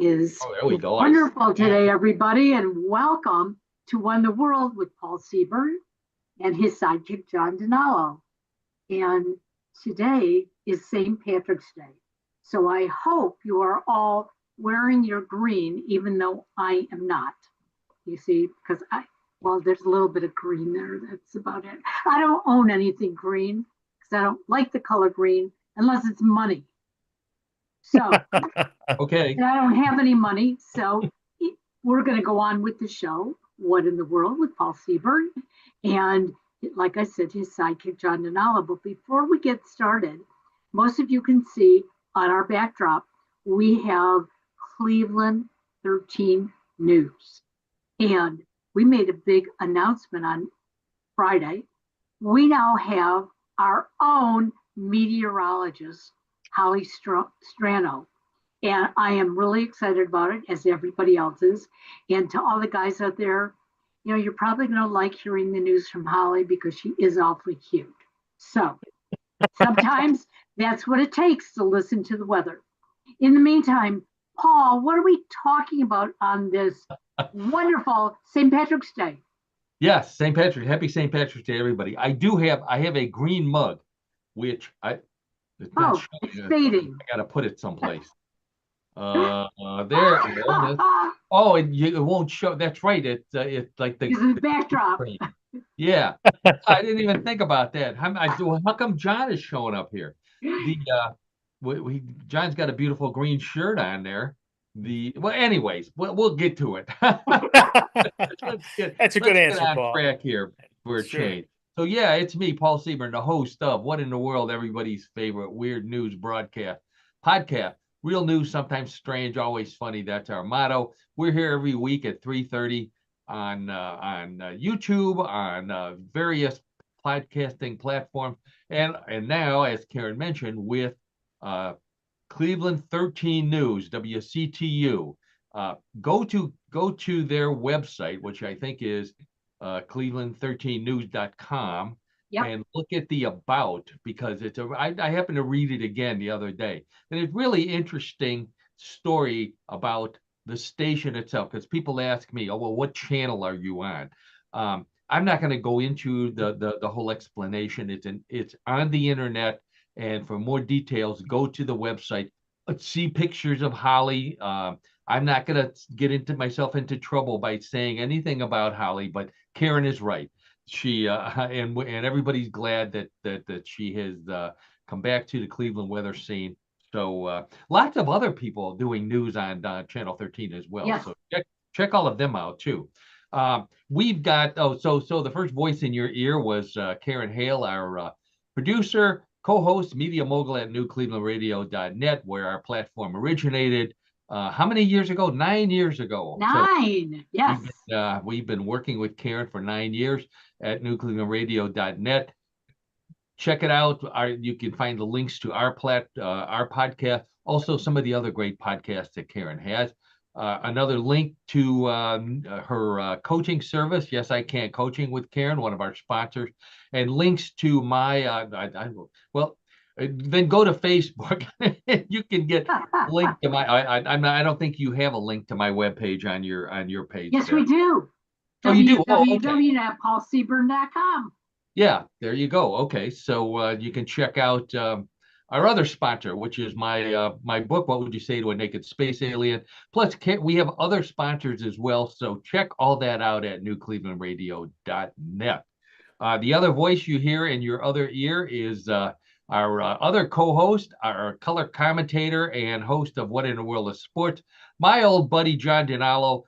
is there we go. wonderful today, everybody, and welcome to One the World with Paul Seaburn and his sidekick, John Donalo. And today is St. Patrick's Day. So I hope you are all wearing your green, even though I am not. You see, because there's a little bit of green there. That's about it. I don't own anything green because I don't like the color green unless it's money. So, okay. And I don't have any money. So we're going to go on with the show, What in the World with Paul Seaburn. And like I said, his sidekick, John Donalo. But before we get started, most of you can see on our backdrop, we have Cleveland 13 News. And we made a big announcement on Friday. We now have our own meteorologist, Holly Strano. And I am really excited about it, as everybody else is. And to all the guys out there, you're probably going to like hearing the news from Holly because she is awfully cute. So sometimes that's what it takes to listen to the weather. In the meantime, Paul, what are we talking about on this wonderful St. Patrick's Day? Yes, St. Patrick. Happy St. Patrick's Day, everybody. I have a green mug, which it's fading. I got to put it someplace. There. Oh, it won't show. That's right. It's like the backdrop. Yeah, I didn't even think about that. How come John is showing up here? John's got a beautiful green shirt on there. Anyways, we'll get to it. That's a good answer, Paul. Track here for a change. So yeah, it's me, Paul Seaburn, the host of What in the World, everybody's favorite weird news podcast. Real news, sometimes strange, always funny. That's our motto. We're here every week at 3:30 on YouTube, on various podcasting platforms, and now, as Karen mentioned, with Cleveland 13 News, WCTU. Go to their website, which I think is cleveland13news.com. Yep. And look at the about, because I happened to read it again the other day, and it's really interesting story about the station itself, because people ask me, oh, well, what channel are you on? I'm not going to go into the whole explanation. It's on the internet, and for more details, go to the website. See pictures of Holly. I'm not going to get myself into trouble by saying anything about Holly, but Karen is right. She and everybody's glad that she has come back to the Cleveland weather scene. So lots of other people doing news on Channel 13 as well. Yes. So check all of them out too. We've got so the first voice in your ear was Karen Hale, our producer, co-host, media mogul at newclevelandradio.net, where our platform originated. How many years ago? 9 years ago. 9, so yes. We've been working with Karen for 9 years at newclevelandradio.net. Check it out. You can find the links to our podcast, also some of the other great podcasts that Karen has. Another link to her coaching service, Yes I Can Coaching with Karen, one of our sponsors, and links to my then go to Facebook. You can get a link to my. I don't think you have a link to my webpage on your page. Yes, there. We do. Oh, you do. www.paulseaburn.com. Yeah, there you go. Okay, so you can check out our other sponsor, which is my book, What Would You Say to a Naked Space Alien? Plus, we have other sponsors as well, so check all that out at newclevelandradio.net. The other voice you hear in your other ear is our other co-host, our color commentator and host of What in the World of Sports, my old buddy John Donalo,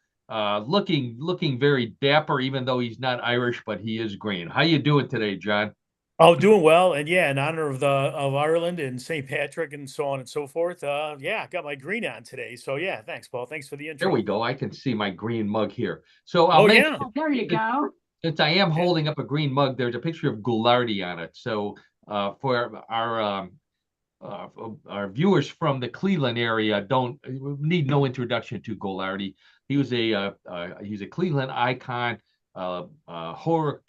looking very dapper, even though he's not Irish, but he is green. How you doing today, John? Oh, doing well, and yeah, in honor of Ireland and St. Patrick and so on and so forth. I got my green on today, so yeah, thanks, Paul. Thanks for the intro. There we go. I can see my green mug here. So there you go. Since I am holding up a green mug, there's a picture of Goulardi on it. So for our viewers from the Cleveland area, don't need no introduction to Goulardi. He was he's a Cleveland icon, horror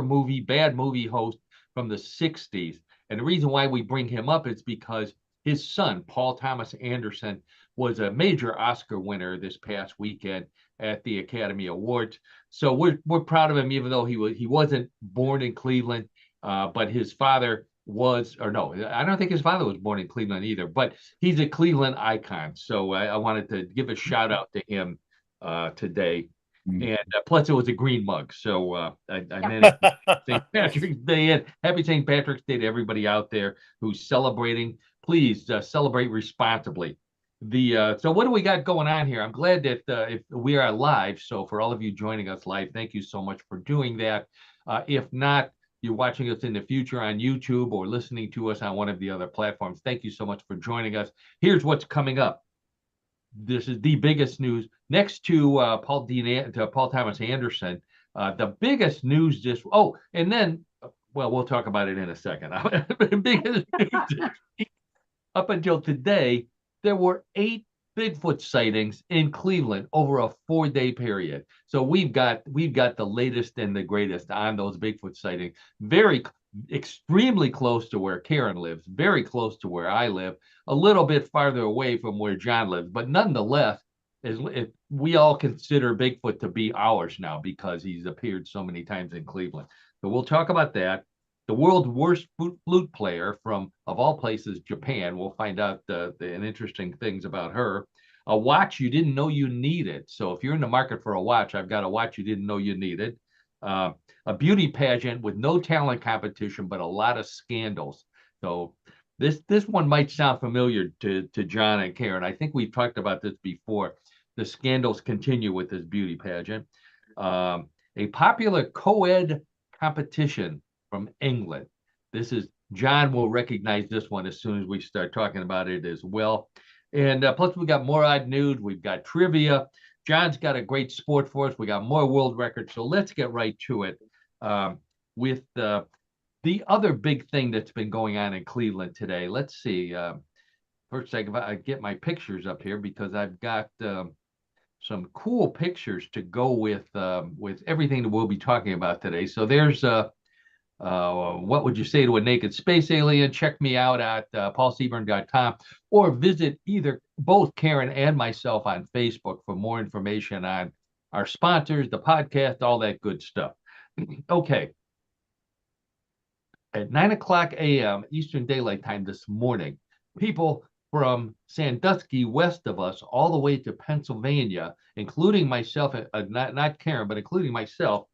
movie, bad movie host from the 60s. And the reason why we bring him up is because his son, Paul Thomas Anderson, was a major Oscar winner this past weekend at the Academy Awards. So we're proud of him, even though he wasn't born in Cleveland, but his father was, or no, I don't think his father was born in Cleveland either, but he's a Cleveland icon. So I wanted to give a shout out to him today. And plus it was a green mug. So I managed St. Patrick's Day. And happy St. Patrick's Day to everybody out there who's celebrating. Please celebrate responsibly. So what do we got going on here? I'm glad that if we are live. So for all of you joining us live, thank you so much for doing that. If not, you're watching us in the future on YouTube or listening to us on one of the other platforms. Thank you so much for joining us. Here's what's coming up. This is the biggest news next to Paul Thomas Anderson. The biggest news just, and then, well, we'll talk about it in a second. Biggest news up until today, there were 8 Bigfoot sightings in Cleveland over a 4-day period. So we've got the latest and the greatest on those Bigfoot sightings. Extremely close to where Karen lives, very close to where I live, a little bit farther away from where John lives, but nonetheless, we all consider Bigfoot to be ours now because he's appeared so many times in Cleveland. So we'll talk about that. The world's worst flute player from, of all places, Japan. We'll find out the interesting things about her. A watch you didn't know you needed. So if you're in the market for a watch, I've got a watch you didn't know you needed. A beauty pageant with no talent competition, but a lot of scandals. So this one might sound familiar to John and Karen. I think we've talked about this before. The scandals continue with this beauty pageant. A popular co-ed competition from England. John will recognize this one as soon as we start talking about it as well. And plus we got more odd news. We've got trivia. John's got a great sport for us. We got more world records. So let's get right to it with the other big thing that's been going on in Cleveland today. Let's see. First, I get my pictures up here because I've got some cool pictures to go with everything that we'll be talking about today. So there's what would you say to a naked space alien? Check me out at paulseaburn.com or visit both Karen and myself on Facebook for more information on our sponsors, the podcast, all that good stuff. Okay. At 9:00 a.m. Eastern Daylight Time this morning, people from Sandusky west of us all the way to Pennsylvania, including myself, not Karen, but including myself,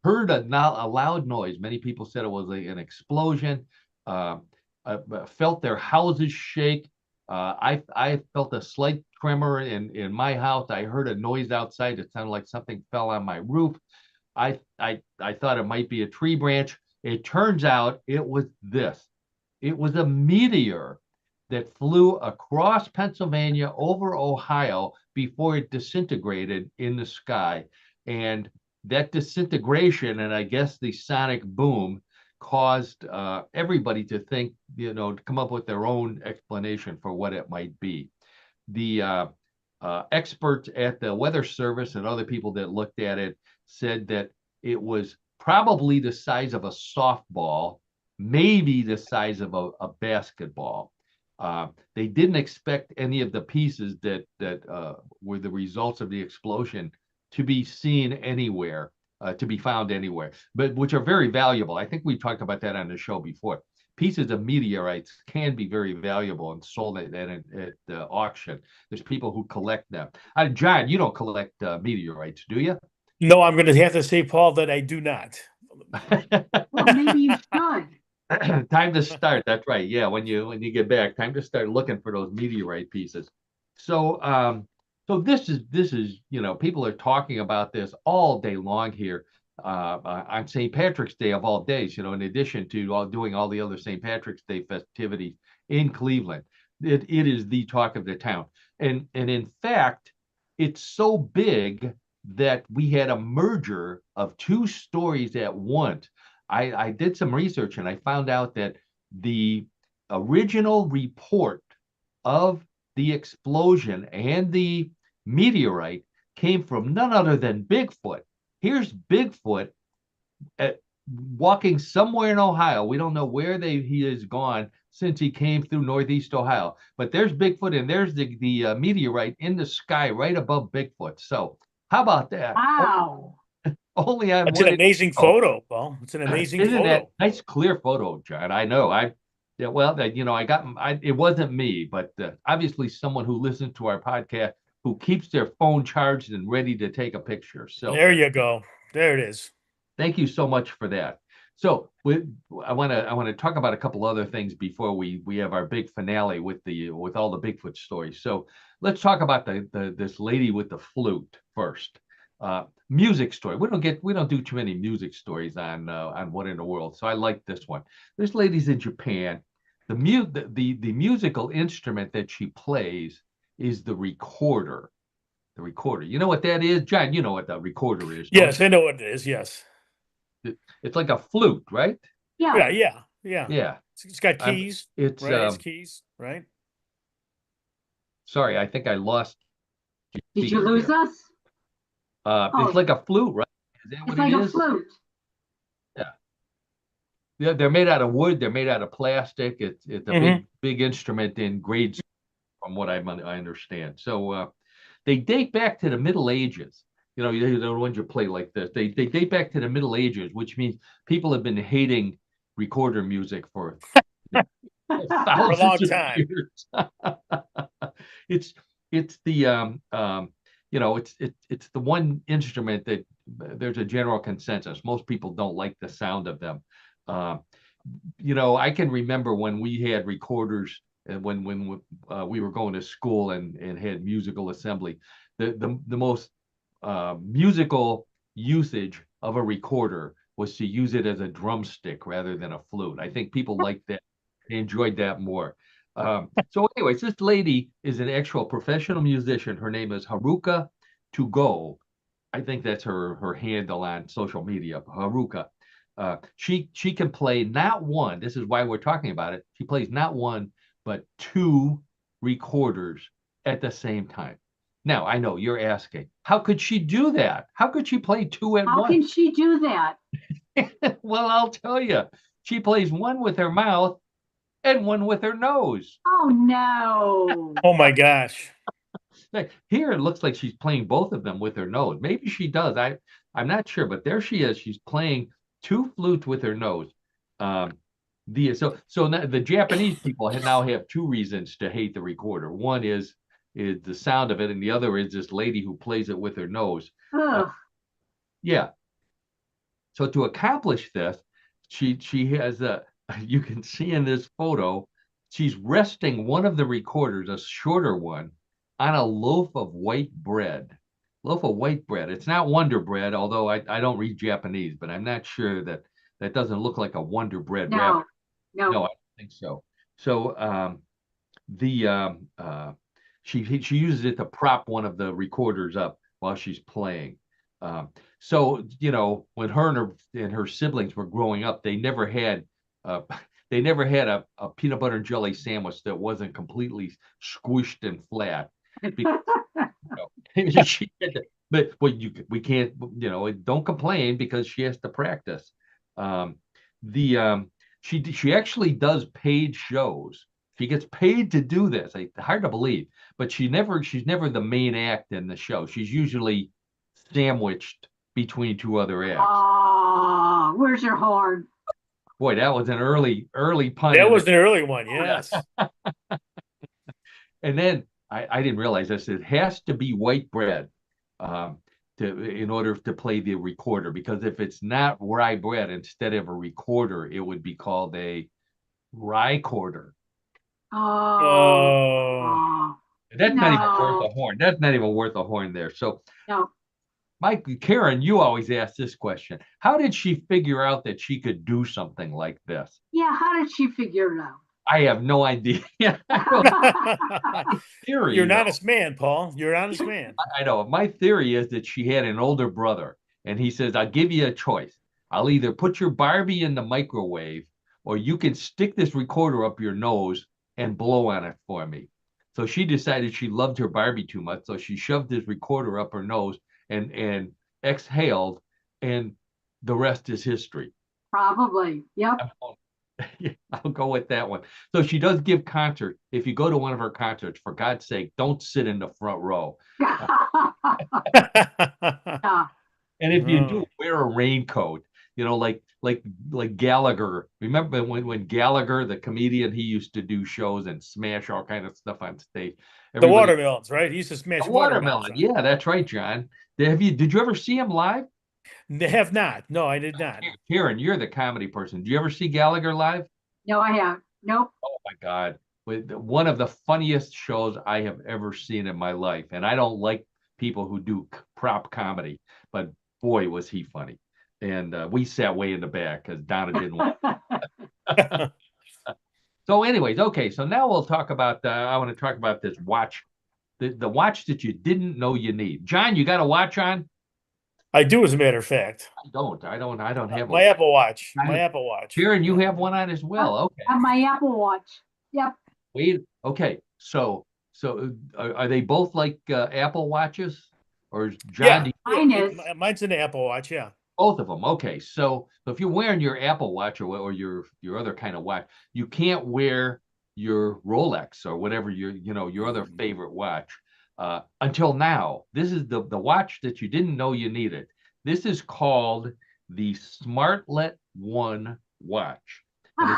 heard a loud noise. Many people said it was an explosion. Felt their houses shake. I felt a slight tremor in my house. I heard a noise outside. It sounded like something fell on my roof. I thought it might be a tree branch. It turns out it was this. It was a meteor that flew across Pennsylvania over Ohio before it disintegrated in the sky. And that disintegration and I guess the sonic boom caused everybody to think, to come up with their own explanation for what it might be. The experts at the Weather Service and other people that looked at it said that it was probably the size of a softball, maybe the size of a basketball. They didn't expect any of the pieces that were the results of the explosion to be seen anywhere, to be found anywhere, but which are very valuable. I think we talked about that on the show before. Pieces of meteorites can be very valuable and sold at auction. There's people who collect them. John, you don't collect meteorites, do you? No, I'm going to have to say, Paul, that I do not. Well, maybe you should. Time to start. That's right. Yeah, when you get back, time to start looking for those meteorite pieces. So this is people are talking about this all day long here on St. Patrick's Day of all days. In addition to doing all the other St. Patrick's Day festivities in Cleveland, it is the talk of the town. And in fact, it's so big that we had a merger of 2 stories at once. I did some research and I found out that the original report of the explosion and the meteorite came from none other than Bigfoot. Here's Bigfoot walking somewhere in Ohio. We don't know where he is gone since he came through Northeast Ohio. But there's Bigfoot, and there's the meteorite in the sky right above Bigfoot. So how about that? Wow. Only on It's an one. amazing photo, Paul. It's an amazing Isn't that photo. nice, clear photo, John? I know. Yeah, well, it wasn't me, but obviously someone who listens to our podcast who keeps their phone charged and ready to take a picture. So There you go. There it is. thank you so much for that. So I want to talk about a couple other things before we have our big finale with all the Bigfoot stories. So let's talk about this lady with the flute first. Music story. We don't do too many music stories on What in the World. So I like this one. This lady's in Japan. The musical instrument that she plays is the recorder. The recorder. You know what that is, John? You know what the recorder is. Yes, I know what it is. Yes. It's like a flute, right? Yeah. Yeah. It's got keys. It's right. It's keys, right? Sorry, I think I lost. Did you lose us? It's like a flute, right? Is that It's what like it a is? flute. Yeah, they're made out of wood. They're made out of plastic. It's a big instrument in grade school, from what I understand. So they date back to the Middle Ages. You know, the ones you play like this. They date back to the Middle Ages, which means people have been hating recorder music for thousands long of time. years. It's the it's the one instrument that there's a general consensus. Most people don't like the sound of them. I can remember when we had recorders and when we were going to school and had musical assembly, the most musical usage of a recorder was to use it as a drumstick rather than a flute. I think people liked that. They enjoyed that more. So anyways, this lady is an actual professional musician. Her name is Haruka To-Go. I think that's her handle on social media, Haruka. She can play not one. This is why we're talking about it. She plays not one, but two recorders at the same time. Now, I know you're asking, how could she do that? How could she play two at How once? can she do that? Well, I'll tell you. She plays one with her mouth and one with her nose. Oh no. Oh my gosh. Here it looks like she's playing both of them with her nose. Maybe she does. I'm not sure, but there she is. She's playing two flutes with her nose. So now the Japanese people now have two reasons to hate the recorder. One is the sound of it, and the other is this lady who plays it with her nose. Yeah. So to accomplish this, she has you can see in this photo, she's resting one of the recorders, a shorter one, on a loaf of white bread. Loaf of white bread. It's not Wonder Bread, although I don't read Japanese, but I'm not sure that doesn't look like a Wonder Bread. No, no, I don't think so. So she uses it to prop one of the recorders up while she's playing. So when her and her siblings were growing up, they never had a peanut butter and jelly sandwich that wasn't completely squished and flat. Because, she had to, we can't, don't complain because she has to practice. She actually does paid shows. She gets paid to do this. Hard to believe, but she's never the main act in the show. She's usually sandwiched between two other acts. Oh, where's your horn? Boy, that was an early pun. That was an early one, yes. And then I didn't realize this. It has to be white bread in order to play the recorder, because if it's not rye bread instead of a recorder, it would be called a rye-corder. Oh. That's not even worth a horn. That's not even worth a horn there. So, no. Karen, you always ask this question. How did she figure out that she could do something like this? Yeah, how did she figure it out? I have no idea. Theory, You're an honest man, Paul. You're an honest man. I know. My theory is that she had an older brother, and he says, I'll give you a choice. I'll either put your Barbie in the microwave, or you can stick this recorder up your nose and blow on it for me. So she decided she loved her Barbie too much, so she shoved this recorder up her nose and exhaled, and the rest is history. Probably. Yep. Yeah, I'll go with that one. So she does give concerts. If you go to one of her concerts, for God's sake, don't sit in the front row. Yeah. And if you do, Oh, wear a raincoat. You know, like Gallagher. Remember when Gallagher, the comedian, he used to do shows and smash all kind of stuff on stage. the Everybody, watermelons, right? He used to a smash watermelons. watermelon. Yeah, that's right, John. Did you ever see him live? They have not. No, I did not. Karen, you're the comedy person. Do you ever see Gallagher live? No, I have. Nope. Oh my God. With one of the funniest shows I have ever seen in my life. And I don't like people who do prop comedy, but boy, was he funny. And we sat way in the back because Donna didn't want. So, anyways, okay. So now we'll talk about. I want to talk about this watch, the watch that you didn't know you need. John, you got a watch on? I do, as a matter of fact. I don't have My a. Apple Watch. My Apple Watch. Karen, you Yeah. have one on as well. Okay. On my Apple Watch. Yep. Wait. Okay. So are they both like Apple watches, or is John? Yeah. do you- Mine is. Mine's an Apple Watch. Yeah. Both of them. Okay. So if you're wearing your Apple Watch or your other kind of watch, you can't wear your Rolex or whatever your other favorite watch until now. This is the watch that you didn't know you needed. This is called the Smartlet One watch, and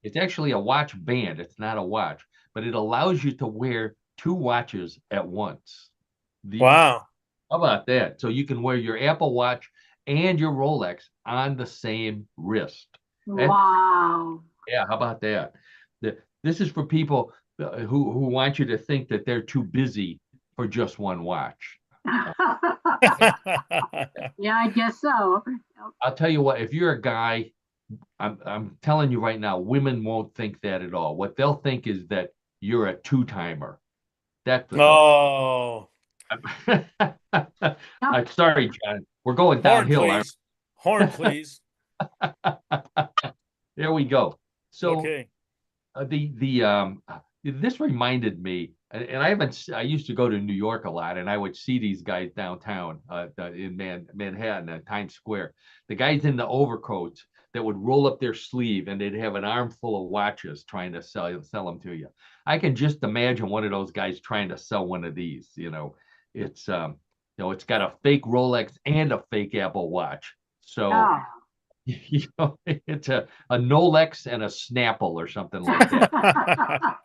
it's actually a watch band. It's not a watch, but it allows you to wear two watches at once. Wow. How about that? So you can wear your Apple Watch and your Rolex on the same wrist. Wow. Yeah, how about that? This is for people who want you to think that they're too busy for just one watch. Yeah, I guess so. I'll tell you what, if you're a guy, I'm telling you right now, women won't think that at all. What they'll think is that you're a two-timer. That's what Oh, I'm sorry, John. We're going horn, downhill. please. Horn, please. There we go. So Okay. this reminded me, and I used to go to New York a lot, and I would see these guys downtown in Manhattan at Times Square. The guys in the overcoats that would roll up their sleeve, and they'd have an armful of watches trying to sell them to you. I can just imagine one of those guys trying to sell one of these. It's it's got a fake Rolex and a fake Apple Watch. So Ah. it's a Nolex and a Snapple or something like that.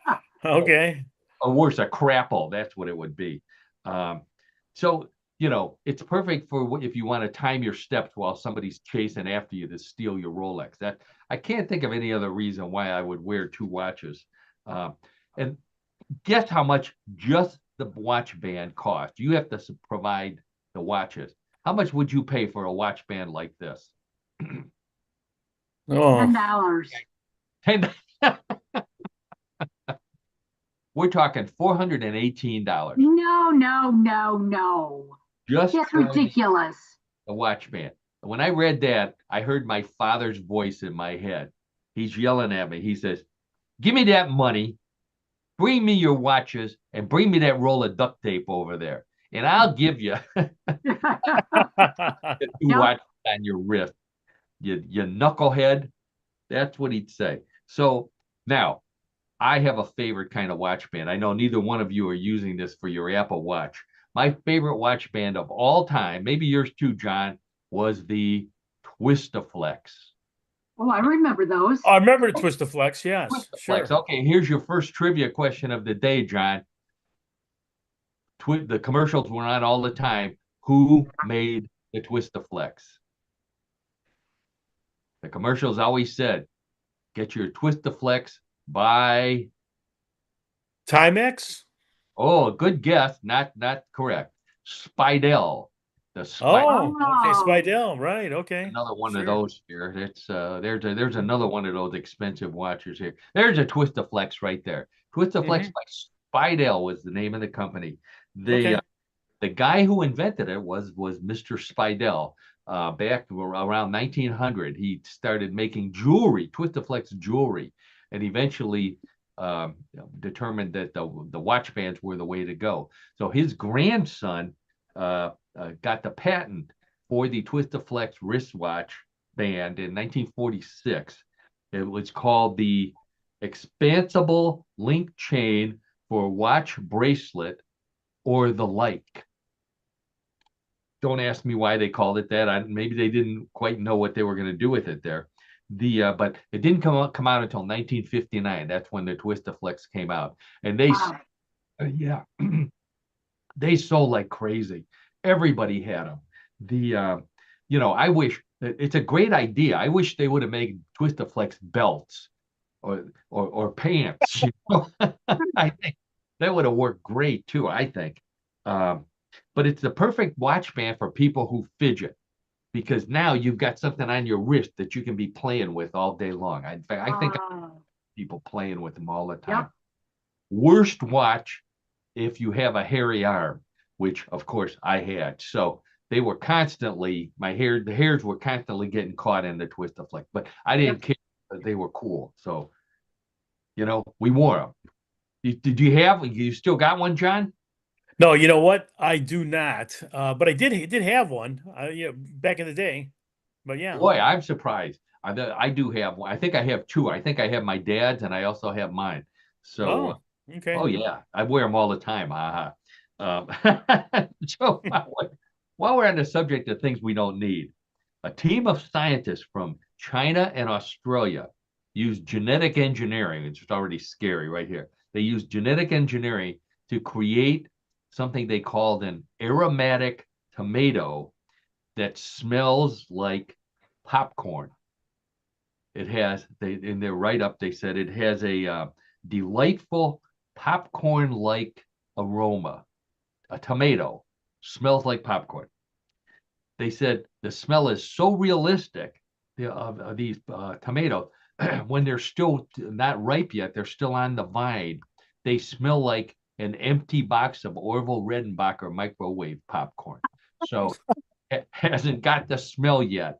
Okay. Or worse, a Crapple. That's what it would be. So it's perfect for if you want to time your steps while somebody's chasing after you to steal your Rolex. That I can't think of any other reason why I would wear two watches. And guess how much just the watch band cost? You have to provide the watches. How much would you pay for a watch band like this? Oh, $10. And we're talking $418 No. just That's for ridiculous. the watch band. When I read that, I heard my father's voice in my head. He's yelling at me. He says, "Give me that money, bring me your watches, and bring me that roll of duct tape over there, and I'll give you the two Yep. watches on your wrist. You knucklehead." That's what he'd say. So now I have a favorite kind of watch band. I know neither one of you are using this for your Apple Watch. My favorite watch band of all time, maybe yours too, John, was the Twistaflex. Oh, I remember those. I remember the Twist of Flex. Yes, Twistaflex. sure. Okay, here's your first trivia question of the day, John. The commercials were on all the time. Who made the Twistaflex? The commercials always said, "Get your Twistaflex by." Timex? Oh, good guess. Not correct. Spidell. The Oh, okay. Oh. Spidell, right. Okay. Another one Sure. of those here. It's there's another one of those expensive watches here. There's a Twistaflex right there. Twistaflex by Spidell was the name of the company. Okay. The guy who invented it was Mr. Spidell. Back around 1900, he started making jewelry, Twistaflex jewelry, and eventually determined that the watch bands were the way to go. So his grandson got the patent for the Twistaflex wristwatch band in 1946. It was called the Expansible Link Chain for Watch Bracelet or the like. Don't ask me why they called it that. Maybe they didn't quite know what they were going to do with it there. But it didn't come out until 1959. That's when the Twistaflex came out, and Wow. yeah, they sold like crazy. Everybody had them. I wish it's a great idea. I wish they would have made Twistaflex belts or pants. I think that would have worked great too. I think, but it's the perfect watch band for people who fidget because now you've got something on your wrist that you can be playing with all day long. In fact, I think people playing with them all the time. Yep. Worst watch if you have a hairy arm, which of course I had. So they were constantly, the hairs were constantly getting caught in the Twistaflex, but I didn't care. They were cool. So, we wore them. You still got one, John? No, you know what? I do not. But I did have one, back in the day. But yeah. Boy, I'm surprised. I do have one. I think I have two. I think I have my dad's and I also have mine. So, okay. oh yeah, I wear them all the time. So while we're on the subject of things we don't need, a team of scientists from China and Australia used genetic engineering. It's already scary right here. They used genetic engineering to create something they called an aromatic tomato that smells like popcorn. It has, in their write-up, they said it has a delightful popcorn-like aroma. A tomato smells like popcorn. They said the smell is so realistic of these tomatoes when they're still not ripe yet, they're still on the vine. They smell like an empty box of Orville Redenbacher microwave popcorn. So it hasn't got the smell yet.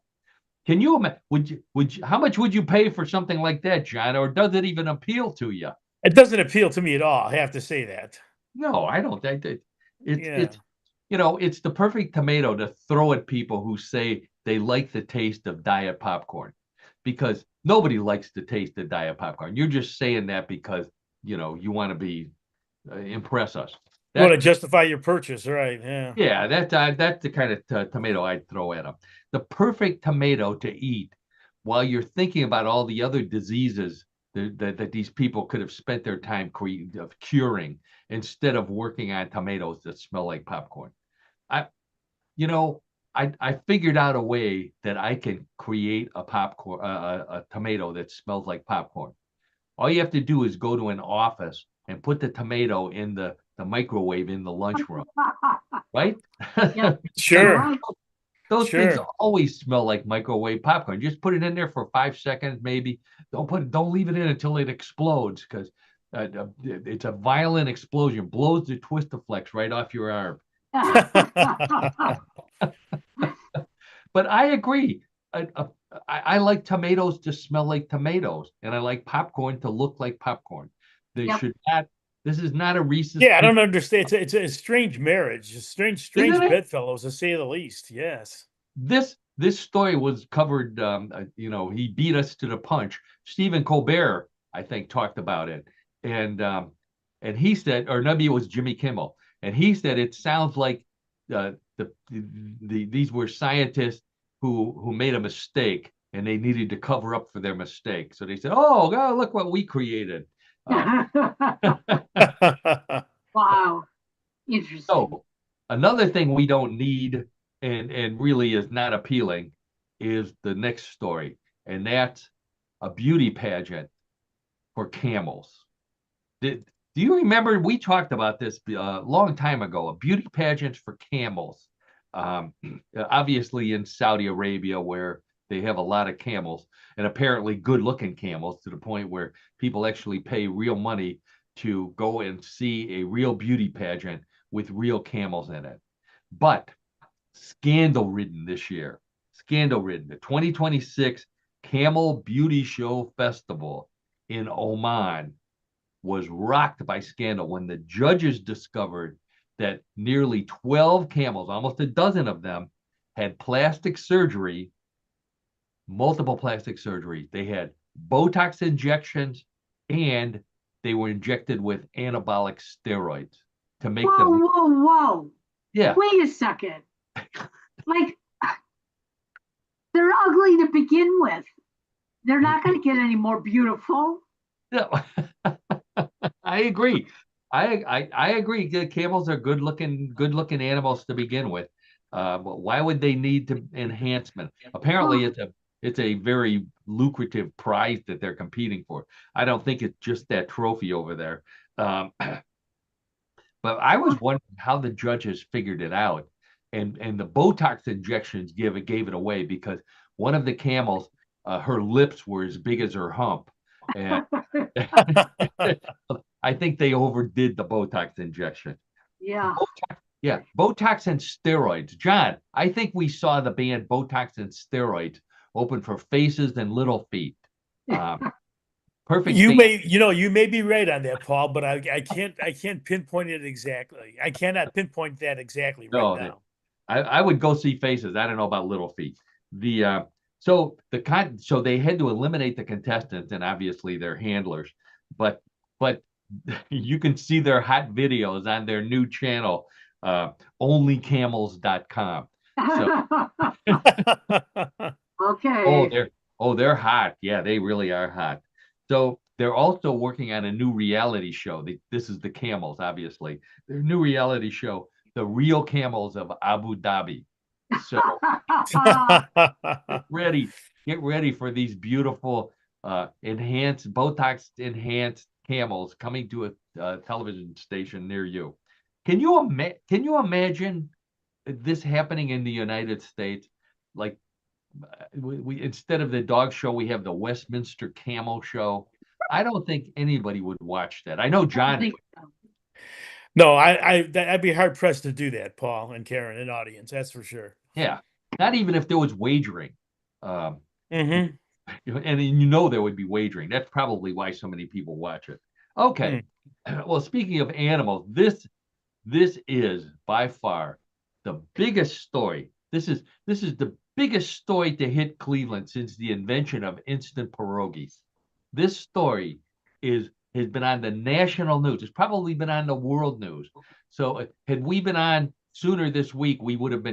Can you imagine? How much would you pay for something like that, John? Or does it even appeal to you? It doesn't appeal to me at all. I have to say that. No, I don't think that it's the perfect tomato to throw at people who say they like the taste of diet popcorn, because nobody likes the taste of diet popcorn. You're just saying that because you want to be impress us. You want to justify your purchase, right? Yeah. Yeah, that's the kind of tomato I'd throw at them. The perfect tomato to eat while you're thinking about all the other diseases that these people could have spent their time curing instead of working on tomatoes that smell like popcorn. I figured out a way that I can create a tomato that smells like popcorn. All you have to do is go to an office and put the tomato in the microwave in the lunchroom, right? Yep. Sure. Those things always smell like microwave popcorn. Just put it in there for 5 seconds, maybe. Don't leave it in until it explodes, because it's a violent explosion. Blows the Twistaflex right off your arm. But I agree. I like tomatoes to smell like tomatoes, and I like popcorn to look like popcorn. They should not. This is not a Reese's. Yeah, I don't understand. It's a strange marriage, a strange bedfellows, to say the least. Yes. This story was covered. He beat us to the punch. Stephen Colbert, I think, talked about it, and he said, or maybe it was Jimmy Kimmel, and he said it sounds like these were scientists who made a mistake and they needed to cover up for their mistake. So they said, "Oh, God, look what we created." Wow, interesting. So another thing we don't need and really is not appealing is the next story, and that's a beauty pageant for camels. Do you remember we talked about this a long time ago? A beauty pageant for camels, obviously in Saudi Arabia, where they have a lot of camels, and apparently good-looking camels, to the point where people actually pay real money to go and see a real beauty pageant with real camels in it. But scandal-ridden this year. Scandal-ridden. The 2026 Camel Beauty Show Festival in Oman was rocked by scandal when the judges discovered that nearly 12 camels, almost a dozen of them, had plastic surgery, multiple plastic surgeries. They had Botox injections, and they were injected with anabolic steroids to make Whoa, them. whoa, whoa. Yeah. Wait a second. Like, they're ugly to begin with. They're not going to get any more beautiful. No. I agree. I agree. The camels are good looking animals to begin with. But why would they need to enhancement? Apparently, it's a very lucrative prize that they're competing for. I don't think it's just that trophy over there. But I was wondering how the judges figured it out, and the Botox injections gave it away, because one of the camels, her lips were as big as her hump, and I think they overdid the Botox injection. Yeah. Yeah, Botox and steroids. John, I think we saw the band Botox and Steroids open for Faces and Little Feet. Perfect. You band. you may be right on that, Paul, but I can't pinpoint it exactly. I cannot pinpoint that exactly right No, now. I would go see Faces. I don't know about Little Feet. So they had to eliminate the contestants and obviously their handlers, but you can see their hot videos on their new channel, onlycamels.com. So Okay. they're hot. Yeah, they really are hot. So they're also working on a new reality show. This is the Camels, obviously. Their new reality show, The Real Camels of Abu Dhabi. So get ready for these beautiful enhanced Botox enhanced camels coming to a television station near you. Can you imagine this happening in the United States? Like, we instead of the dog show, we have the Westminster Camel Show. I don't think anybody would watch that. I know John would. No, I'd be hard pressed to do that, Paul and Karen, and audience. That's for sure. Yeah, not even if there was wagering. Mm-hmm. And there would be wagering. That's probably why so many people watch it. Okay. Well, speaking of animals, this is by far the biggest story. This is the biggest story to hit Cleveland since the invention of instant pierogies. This story has been on the national news. It's probably been on the world news. So had we been on sooner this week, we would have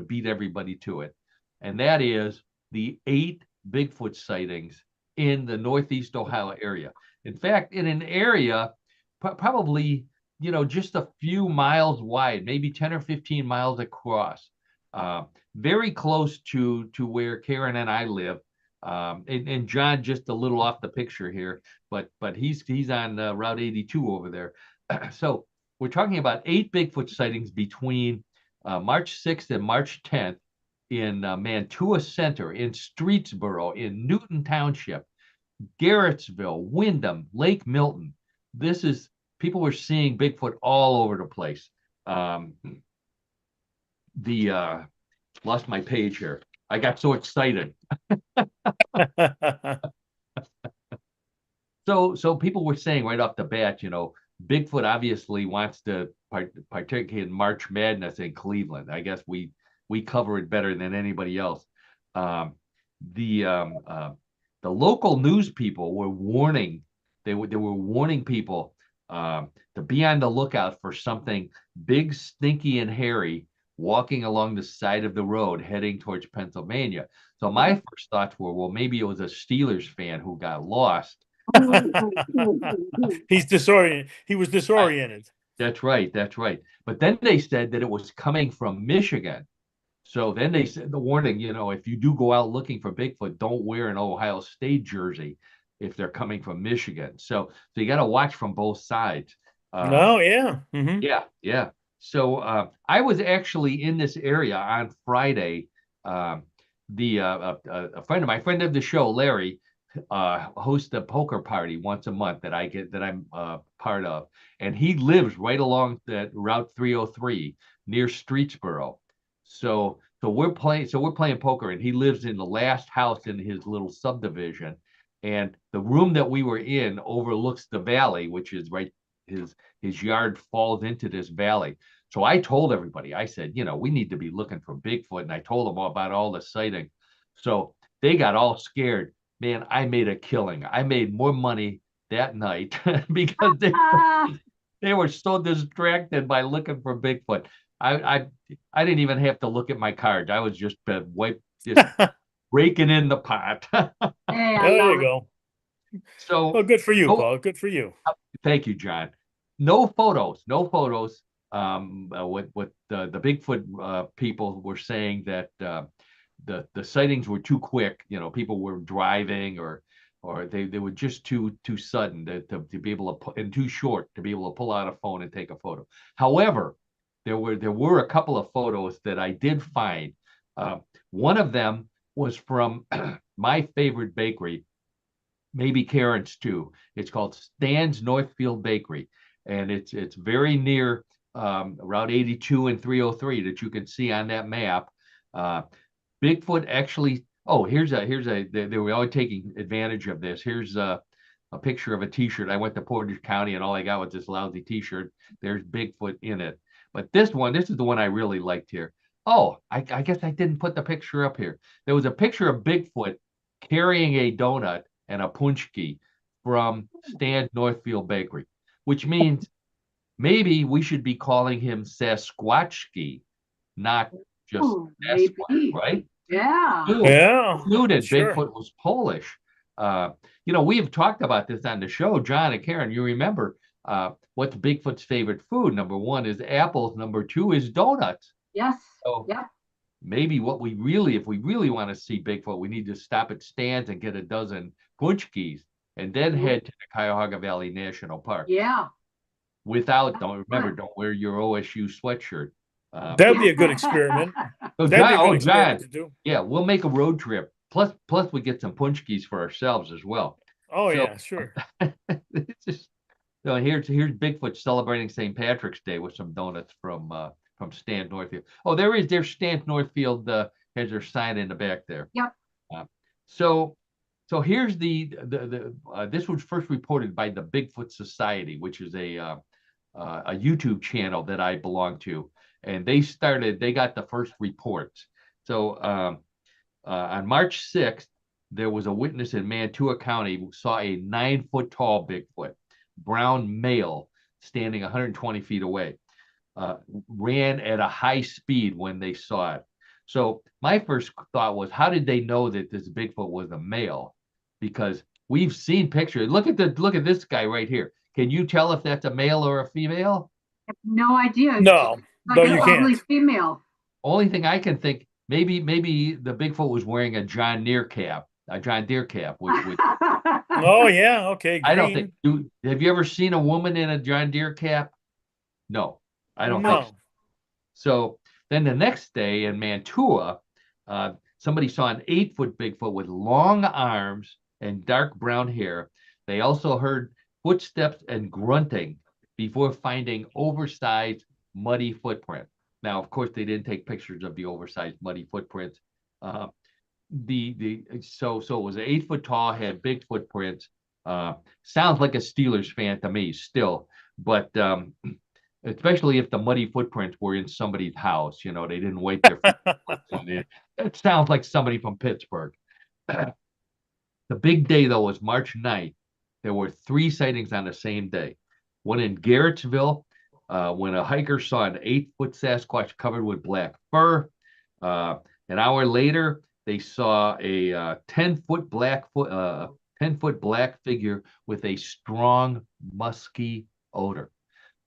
beat everybody to it. And that is the 8 Bigfoot sightings in the Northeast Ohio area. In fact, in an area probably, just a few miles wide, maybe 10 or 15 miles across, very close to where Karen and I live. And John just a little off the picture here, but he's on Route 82 over there. So we're talking about 8 Bigfoot sightings between March 6th and March 10th in Mantua Center, in Streetsboro, in Newton Township, Garrettsville, Windham, Lake Milton. People were seeing Bigfoot all over the place. Lost my page here. I got so excited. So people were saying right off the bat, Bigfoot obviously wants to participate in March Madness in Cleveland. I guess we cover it better than anybody else. The local news people were warning. They were warning people to be on the lookout for something big, stinky, and hairy walking along the side of the road heading towards Pennsylvania. So my first thoughts were, well, maybe it was a Steelers fan who got lost. He's disoriented. He was disoriented. That's right. But then they said that it was coming from Michigan. So then they said the warning, if you do go out looking for Bigfoot, don't wear an Ohio State jersey if they're coming from Michigan. So you got to watch from both sides. Oh, yeah. Mm-hmm. Yeah. So I was actually in this area on Friday. A friend of the show, Larry, hosts a poker party once a month that I'm part of, and he lives right along that Route 303 near Streetsboro. So we're playing poker, and he lives in the last house in his little subdivision, and the room that we were in overlooks the valley, which is right. His yard falls into this valley. So I told everybody, I said, we need to be looking for Bigfoot, and I told them about all the sightings. So they got all scared. man, I made a killing. I made more money that night because they were so distracted by looking for Bigfoot. I didn't even have to look at my card. I was just just raking in the pot. Hey, I There love you it. go. So Well, good for you, no, Paul. Good for you. thank you, John. No photos, no photos. What the Bigfoot people were saying that the sightings were too quick. You know, people were driving or they were just too sudden to be able to and too short to be able to pull out a phone and take a photo. However, there were a couple of photos that I did find. One of them was from my favorite bakery, maybe Karen's too. It's called Stan's Northfield Bakery, and it's very near Route 82 and 303 that you can see on that map. Bigfoot actually. Oh, here's a. They were always taking advantage of this. Here's a picture of a T-shirt. I went to Portage County and all I got was this lousy T-shirt. There's Bigfoot in it. But this is the one I really liked here. Oh, I guess I didn't put the picture up here. There was a picture of Bigfoot carrying a donut and a punchki from Stan's Northfield Bakery, which means maybe we should be calling him Sasquatchki, not just Sasquatch, Maybe. right? Yeah. Yeah, Who that sure. Bigfoot was Polish. We have talked about this on the show, John and Karen. You remember what's Bigfoot's favorite food? Number one is apples. Number two is donuts. Yes. So Yep. maybe if we really want to see Bigfoot, we need to stop at Stan's and get a dozen punchkis and then head to the Cuyahoga Valley National Park. Yeah. Don't wear your OSU sweatshirt. That'd be a good experiment. So That'd be a good John, experiment to do. yeah, we'll make a road trip. Plus we get some punchkis for ourselves as well. Oh, So- yeah, sure. It's just so here's Bigfoot celebrating St. Patrick's Day with some donuts from Stan's Northfield. Oh, there's Stan's Northfield has their sign in the back there. Yep. So here's this was first reported by the Bigfoot Society, which is a YouTube channel that I belong to, and they got the first reports. So on March 6th, there was a witness in Mantua County who saw a 9-foot tall Bigfoot, brown male, standing 120 feet away. Ran at a high speed when they saw it. So my first thought was, how did they know that this Bigfoot was a male? Because we've seen pictures. Look at this guy right here. Can you tell if that's a male or a female? I have no idea. No, Like no, an you ugly can't. female. Only thing I can think, maybe the Bigfoot was wearing a John Deere cap, which Oh, yeah, okay, I don't green. think. Have you ever seen a woman in a John Deere cap? No, I don't think so. No. So then the next day in Mantua, somebody saw an 8-foot Bigfoot with long arms and dark brown hair. They also heard footsteps and grunting before finding oversized muddy footprints. Now, of course, they didn't take pictures of the oversized muddy footprints. So it was an 8-foot tall, had big footprints. Sounds like a Steelers fan to me still, but especially if the muddy footprints were in somebody's house, they didn't wipe their footprints on it. It sounds like somebody from Pittsburgh. The big day, though, was March 9th. There were 3 sightings on the same day. One in Garrettsville, when a hiker saw an 8-foot Sasquatch covered with black fur. An hour later, they saw a 10-foot black figure with a strong, musky odor.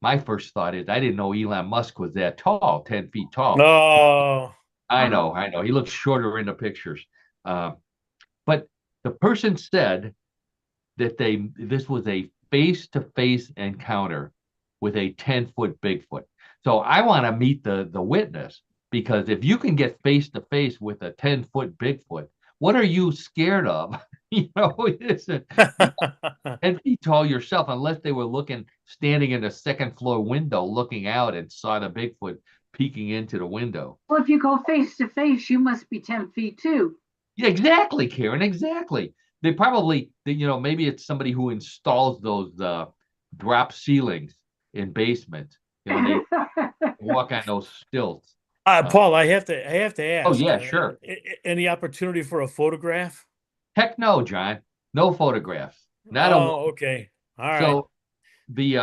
My first thought is, I didn't know Elon Musk was that tall, 10 feet tall. Oh, I know. He looks shorter in the pictures. But the person said that this was a face-to-face encounter with a 10-foot Bigfoot. So I want to meet the witness, because if you can get face-to-face with a 10-foot Bigfoot, what are you scared of? Listen, 10 feet tall yourself, unless they were standing in a second floor window looking out and saw the Bigfoot peeking into the window. Well, if you go face to face, you must be 10 feet too. Yeah, exactly, Karen, exactly. They probably, maybe it's somebody who installs those drop ceilings in basements. They walk on those stilts. Paul, I have to ask. Oh, yeah, sure. Any opportunity for a photograph? Heck no, John. No photographs. Not a Oh, okay. All right. So the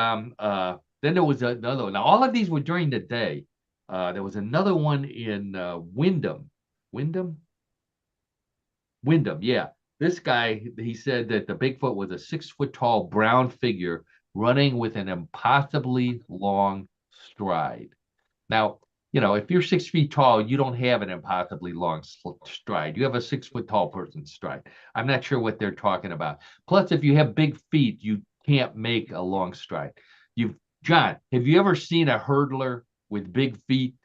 then there was another one. Now all of these were during the day. There was another one in Wyndham. Wyndham? Wyndham, yeah. This guy, he said that the Bigfoot was a 6 foot tall brown figure running with an impossibly long stride. Now, if you're 6 feet tall, you don't have an impossibly long stride. You have a 6 foot tall person's stride. I'm not sure what they're talking about. Plus, if you have big feet, you can't make a long stride. John, have you ever seen a hurdler with big feet?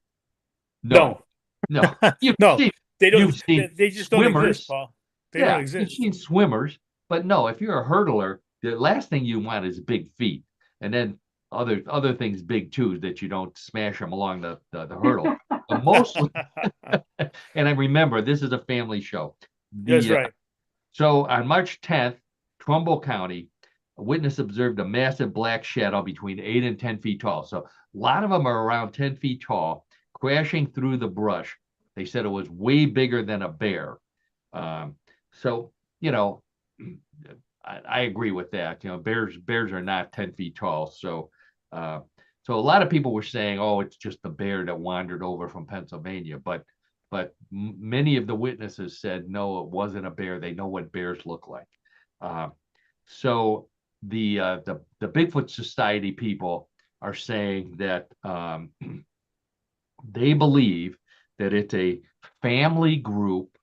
No, No. no. You've No. seen They don't. you've seen They just don't swimmers. exist, Paul. They Yeah, don't you've exist. seen swimmers, but no, if you're a hurdler, the last thing you want is big feet. And then other things big too, that you don't smash them along the hurdle. But mostly, and I remember this is a family show. That's right. So on March 10th, Trumbull County, a witness observed a massive black shadow between 8 and 10 feet tall. So a lot of them are around 10 feet tall, crashing through the brush. They said it was way bigger than a bear. So, I agree with that. Bears are not 10 feet tall. So a lot of people were saying, oh, it's just the bear that wandered over from Pennsylvania. But many of the witnesses said, no, it wasn't a bear. They know what bears look like. So the Bigfoot Society people are saying that they believe that it's a family group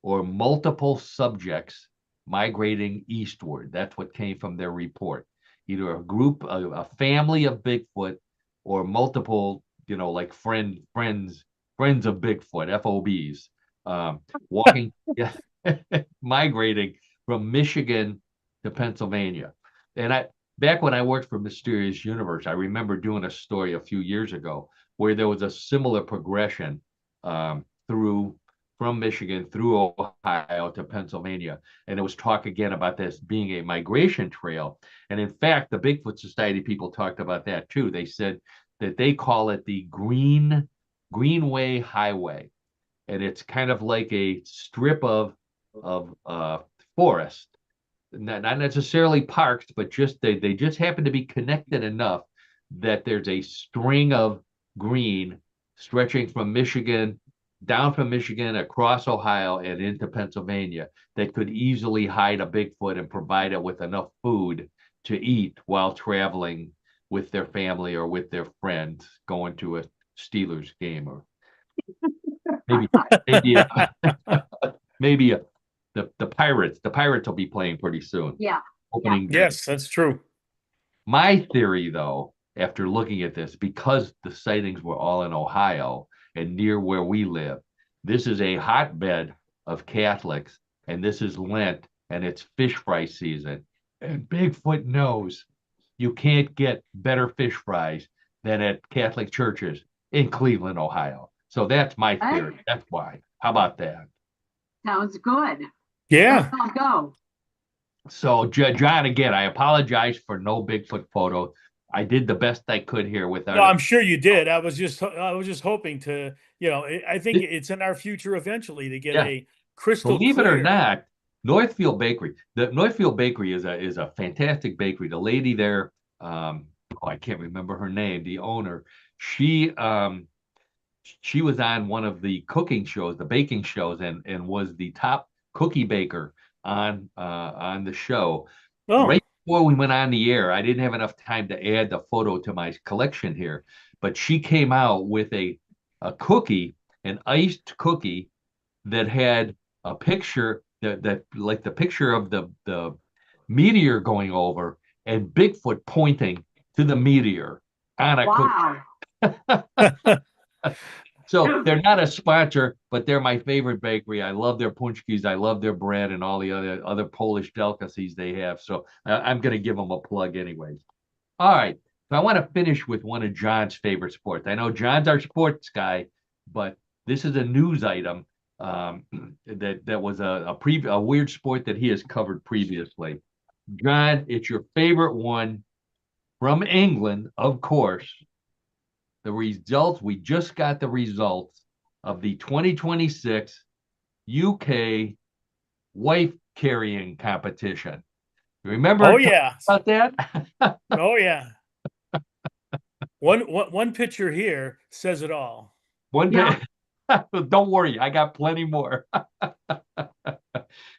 or multiple subjects migrating eastward. That's what came from their report. Either a group, a family of Bigfoot, or multiple, like friends of Bigfoot, FOBs, walking, migrating from Michigan to Pennsylvania. And back when I worked for Mysterious Universe, I remember doing a story a few years ago where there was a similar progression from Michigan through Ohio to Pennsylvania. And there was talk again about this being a migration trail. And in fact, the Bigfoot Society people talked about that too. They said that they call it the Greenway Highway. And it's kind of like a strip of forest, not necessarily parks, but just they just happen to be connected enough that there's a string of green stretching down from Michigan, across Ohio, and into Pennsylvania that could easily hide a Bigfoot and provide it with enough food to eat while traveling with their family or with their friends going to a Steelers game, or maybe the Pirates. The Pirates will be playing pretty soon. Yeah. Opening day. Yes, that's true. My theory, though, after looking at this, because the sightings were all in Ohio and near where we live, this is a hotbed of Catholics, and this is Lent, and it's fish fry season. And Bigfoot knows you can't get better fish fries than at Catholic churches in Cleveland, Ohio. So that's my theory. That's why. How about that? Sounds good. Yeah. I'll go. So, John, again, I apologize for no Bigfoot photo. I did the best I could here with our. No, I'm sure you did. I was just hoping to, I think it's in our future eventually to get a crystal Believe clear. it or not, Northfield Bakery. The Northfield Bakery is a fantastic bakery. The lady there, I can't remember her name. The owner, she was on one of the cooking shows, the baking shows, and was the top cookie baker on the show. Oh. Right before we went on the air, I didn't have enough time to add the photo to my collection here, but she came out with a cookie, an iced cookie that had a picture that like the picture of the meteor going over and Bigfoot pointing to the meteor on a cookie. So they're not a sponsor, but they're my favorite bakery. I love their punchkis. I love their bread and all the other Polish delicacies they have. So I'm going to give them a plug anyways. All right. So I want to finish with one of John's favorite sports. I know John's our sports guy, but this is a news item that was a weird sport that he has covered previously. John, it's your favorite one from England, of course. The results, we just got the results of the 2026 UK wife carrying competition. Remember Oh yeah. about that? Oh yeah. One picture here says it all. One Yeah. day, don't worry, I got plenty more.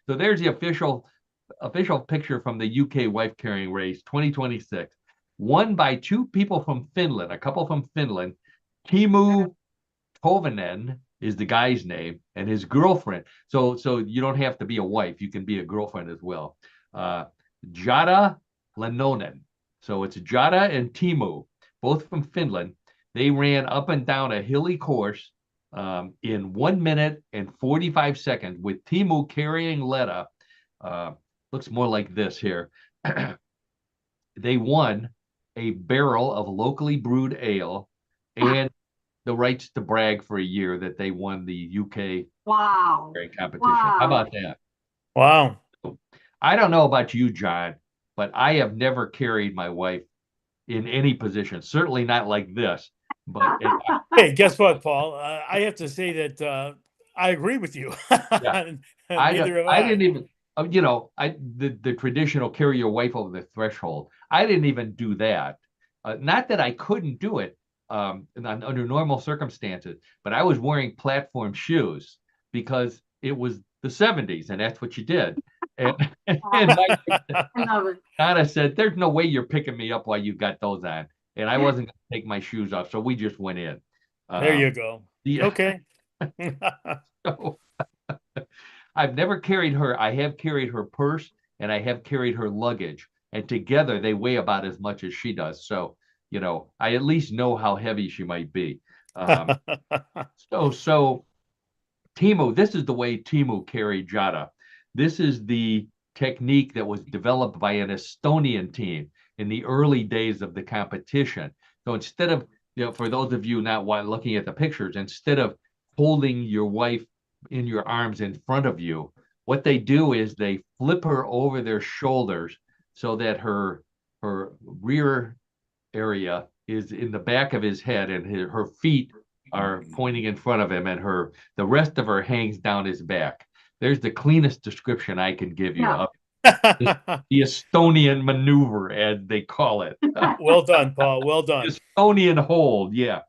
So there's the official picture from the UK wife carrying race 2026, won by two people from Finland, a couple from Finland. Timu Tovinen is the guy's name, and his girlfriend. So you don't have to be a wife; you can be a girlfriend as well. Jada Lenonen. So it's Jada and Timu, both from Finland. They ran up and down a hilly course in 1 minute and 45 seconds, with Timu carrying Letta. Looks more like this here. They won a barrel of locally brewed ale and the rights to brag for a year that they won the UK Wow. competition. How Wow. about that? Wow. I don't know about you, John, but I have never carried my wife in any position, certainly not like this. But Hey, guess what, Paul? I have to say that I agree with you. yeah, Neither have I I. didn't even, the traditional carry your wife over the threshold. I didn't even do that. Not that I couldn't do it under normal circumstances, but I was wearing platform shoes because it was the 70s and that's what you did. And, and my I love it. Donna said, "There's no way you're picking me up while you got those on." And I wasn't going to take my shoes off. So we just went in. There you go. Yeah. Okay. So I've never carried her. I have carried her purse and I have carried her luggage. And together they weigh about as much as she does. So, I at least know how heavy she might be. So Timu, this is the way Timu carried Jada. This is the technique that was developed by an Estonian team in the early days of the competition. So instead of, for those of you not looking at the pictures, instead of holding your wife in your arms in front of you, what they do is they flip her over their shoulders so that her rear area is in the back of his head and her feet are pointing in front of him, and the rest of her hangs down his back. There's the cleanest description I can give you Yeah. of the Estonian maneuver, as they call it. Well done, Paul. Well done. Estonian hold, yeah.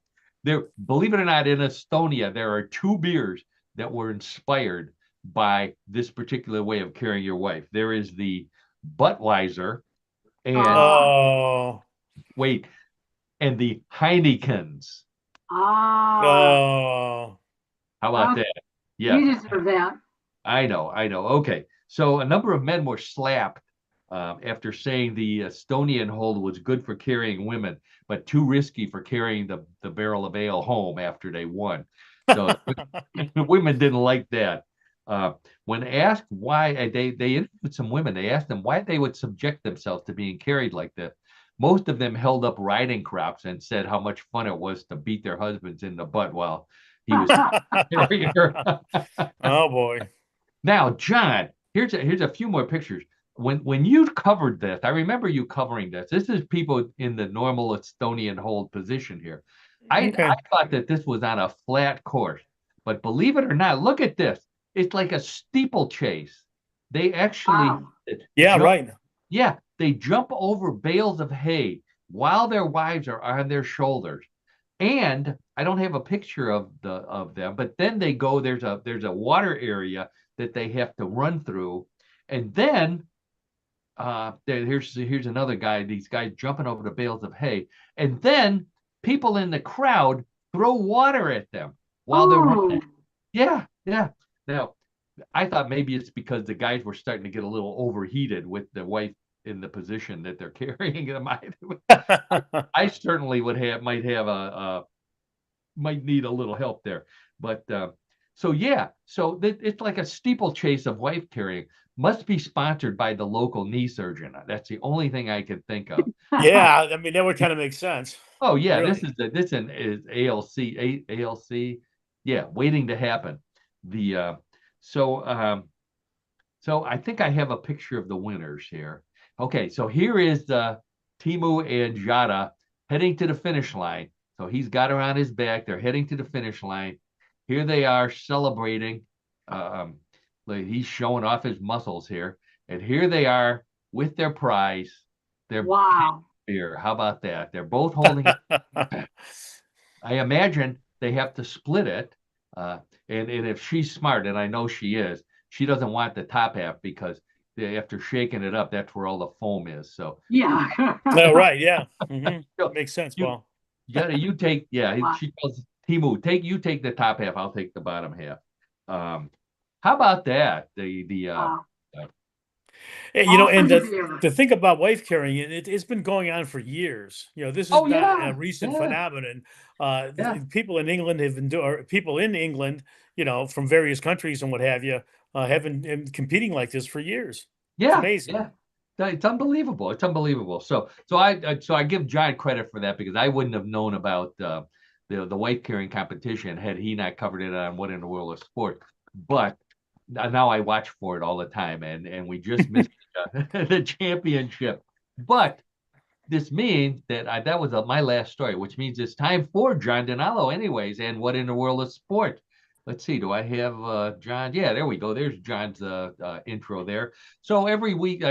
Believe it or not, in Estonia, there are two beers that were inspired by this particular way of carrying your wife. There is the Budweiser and Oh. and the Heinekens. Ah, Oh. How about that? Yeah, you deserve that. I know. Okay, so a number of men were slapped after saying the Estonian hold was good for carrying women, but too risky for carrying the barrel of ale home after they won. So the women didn't like that. When asked why, they interviewed some women. They asked them why they would subject themselves to being carried like this. Most of them held up riding crops and said how much fun it was to beat their husbands in the butt while he was carrying her. Oh boy. Now, John, here's a few more pictures. When you covered this, I remember you covering this. This is people in the normal Estonian hold position here. I thought that this was on a flat course, but believe it or not, look at this. It's like a steeplechase. They actually Wow. Yeah, jump, right. yeah, they jump over bales of hay while their wives are on their shoulders. And I don't have a picture of them, but then they go, there's a water area that they have to run through. And then here's another guy, these guys jumping over the bales of hay. And then people in the crowd throw water at them while they're running. Yeah. Now, I thought maybe it's because the guys were starting to get a little overheated with the wife in the position that they're carrying them. I certainly might need a little help there. But so it's like a steeplechase of wife carrying. Must be sponsored by the local knee surgeon. That's the only thing I can think of. Yeah, I mean that would kind of make sense. Oh yeah, Really. this is ALC. Yeah, waiting to happen. So I think I have a picture of the winners here. Okay, so here is Timu and Jada heading to the finish line. So he's got her on his back. They're heading to the finish line. Here they are celebrating. Like, he's showing off his muscles here. And here they are with their prize, their Wow. beer. How about that? They're both holding it. I imagine they have to split it. Uh, and if she's smart, and I know she is, she doesn't want the top half because after shaking it up, that's where all the foam is. So Yeah. Oh, right. Yeah. Hmm. so Makes sense, you Paul. you take, yeah, Wow. she tells Timu, you take the top half, I'll take the bottom half. How about that? Wow. Uh, You know, and Awesome beer. the thing about wife carrying it's been going on for years. You know, this is oh not yeah, a recent yeah, phenomenon. yeah, People in England have been or people in England, you know, from various countries and what have you, have been competing like this for years. It's yeah, amazing. yeah. It's unbelievable. It's unbelievable. So I give John credit for that because I wouldn't have known about the weight carrying competition had he not covered it on What in the World of Sport. But now I watch for it all the time, and we just missed the championship. But this means that that was my last story, which means it's time for John Donalo anyways. And What in the World of Sport? Let's see, do I have John? Yeah, there we go. There's John's intro there. So every week,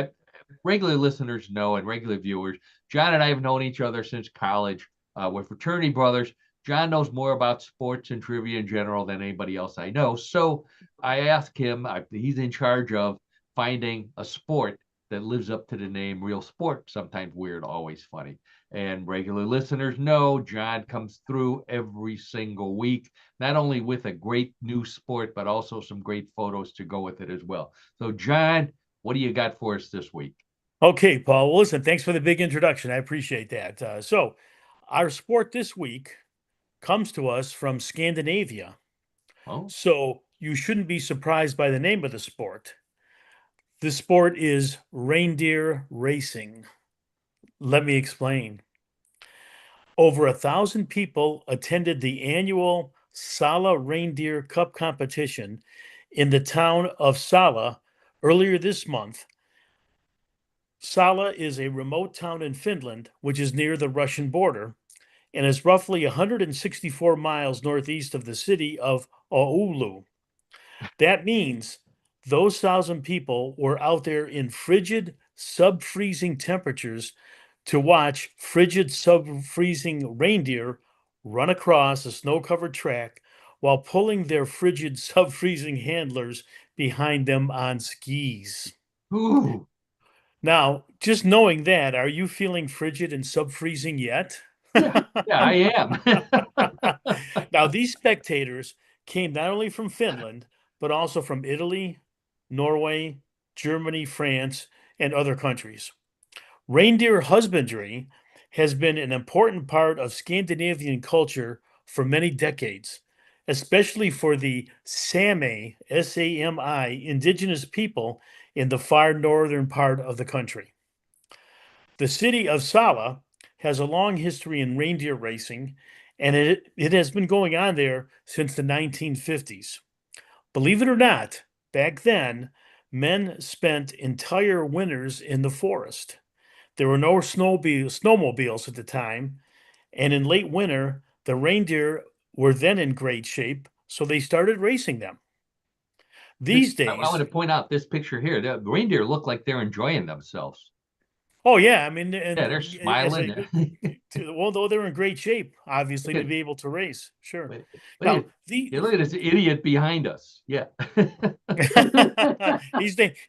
regular listeners know and regular viewers, John and I have known each other since college. We're fraternity brothers. John knows more about sports and trivia in general than anybody else I know. So I asked him, he's in charge of finding a sport that lives up to the name real sport, sometimes weird, always funny. And regular listeners know John comes through every single week, not only with a great new sport, but also some great photos to go with it as well. So, John, what do you got for us this week? Okay, Paul. Well, listen, thanks for the big introduction. I appreciate that. So, our sport this week comes to us from Scandinavia. Oh, So, you shouldn't be surprised by the name of the sport. The sport is reindeer racing. Let me explain. Over 1,000 people attended the annual Sala Reindeer Cup competition in the town of Sala earlier this month. Sala is a remote town in Finland, which is near the Russian border, and is roughly 164 miles northeast of the city of Oulu. That means those 1,000 people were out there in frigid, sub-freezing temperatures to watch frigid, sub-freezing reindeer run across a snow-covered track while pulling their frigid, sub-freezing handlers behind them on skis. ooh, Now, just knowing that, are you feeling frigid and sub-freezing yet? yeah, yeah, I am. Now, these spectators came not only from Finland, but also from Italy, Norway, Germany, France, and other countries. Reindeer husbandry has been an important part of Scandinavian culture for many decades, especially for the Sami, S-A-M-I, indigenous people in the far northern part of the country. The city of Sala has a long history in reindeer racing, and it has been going on there since the 1950s. Believe it or not, back then, men spent entire winters in the forest. There were no snowmobiles at the time, and in late winter, the reindeer were then in great shape, so they started racing them. These I want days, to point out this picture here. The reindeer look like they're enjoying themselves. oh yeah, I mean, Yeah, they're and as smiling. well, though they're in great shape, obviously, Look to at, be able to race. Sure. wait, Now, wait, yeah, look at this idiot behind us. Yeah.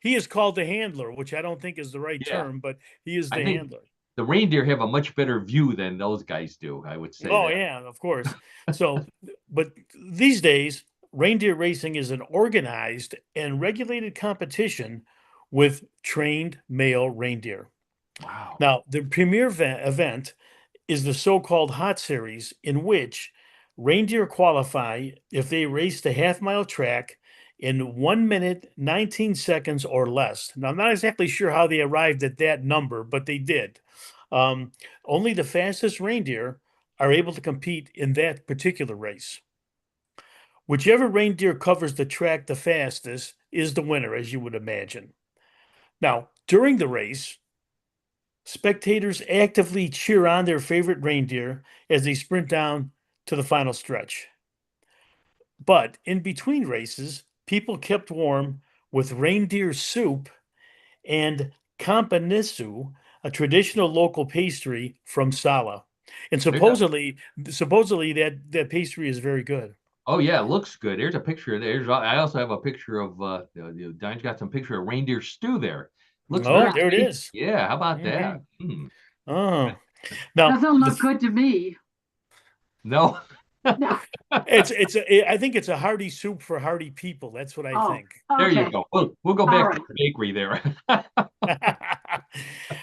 he is called the handler, which I don't think is the right Yeah. term, but he is I the think handler. the reindeer have a much better view than those guys do. I would say Oh that. yeah, of course. So, but these days, reindeer racing is an organized and regulated competition with trained male reindeer. Wow. Now, the premier event is the so-called hot series, in which reindeer qualify if they race the half-mile track in 1 minute, 19 seconds or less. Now, I'm not exactly sure how they arrived at that number, but they did. Only the fastest reindeer are able to compete in that particular race. Whichever reindeer covers the track the fastest is the winner, as you would imagine. Now, during the race, spectators actively cheer on their favorite reindeer as they sprint down to the final stretch. But in between races, people kept warm with reindeer soup and campanissu, a traditional local pastry from Sala. And There you go. supposedly that pastry is very good. Oh yeah, it looks good. There's a picture. I also have a picture of Diane's got some picture of reindeer stew there. Looks Oh, very there it tasty. is. Yeah, how about that? Mhm. Oh, now Doesn't look good to me. No. No. I think it's a hearty soup for hearty people. That's what I Oh, think. There you okay. go. We'll go All back right. to the bakery there.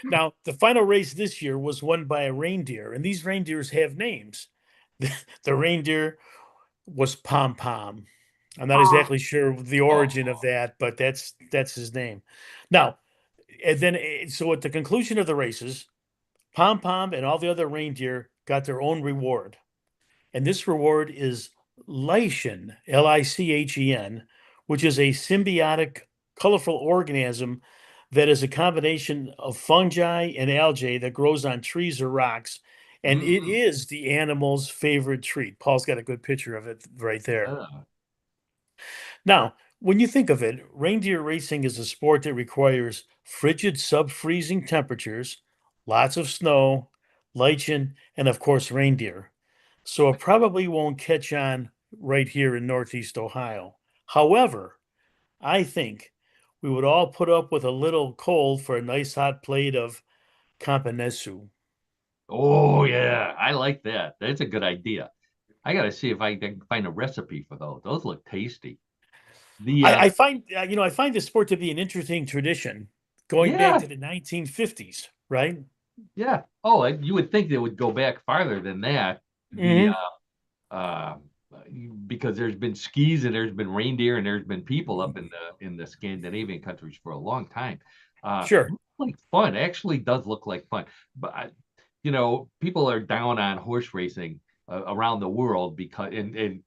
Now, the final race this year was won by a reindeer, and these reindeers have names. The reindeer was Pom Pom. I'm not Oh, exactly sure the Oh, origin of that, but that's his name. Now, and then so at the conclusion of the races, Pom Pom and all the other reindeer got their own reward. And this reward is lichen, Lichen, which is a symbiotic, colorful organism that is a combination of fungi and algae that grows on trees or rocks. And it mhm. is the animal's favorite treat. Paul's got a good picture of it right there. Ah. Now, when you think of it, reindeer racing is a sport that requires frigid sub-freezing temperatures, lots of snow, lichen, and of course reindeer. So it probably won't catch on right here in Northeast Ohio. However, I think we would all put up with a little cold for a nice hot plate of campanessu. Oh yeah, I like that. That's a good idea. I got to see if I can find a recipe for those. Those look tasty. The I find this sport to be an interesting tradition going back Yeah, to the 1950s, right? yeah. Oh, you would think they would go back farther than that. The Hmm. uh, because there's been skis and there's been reindeer and there's been people up in the Scandinavian countries for a long time. Sure. Looks like fun. Actually, does look like fun. But people are down on horse racing around the world because in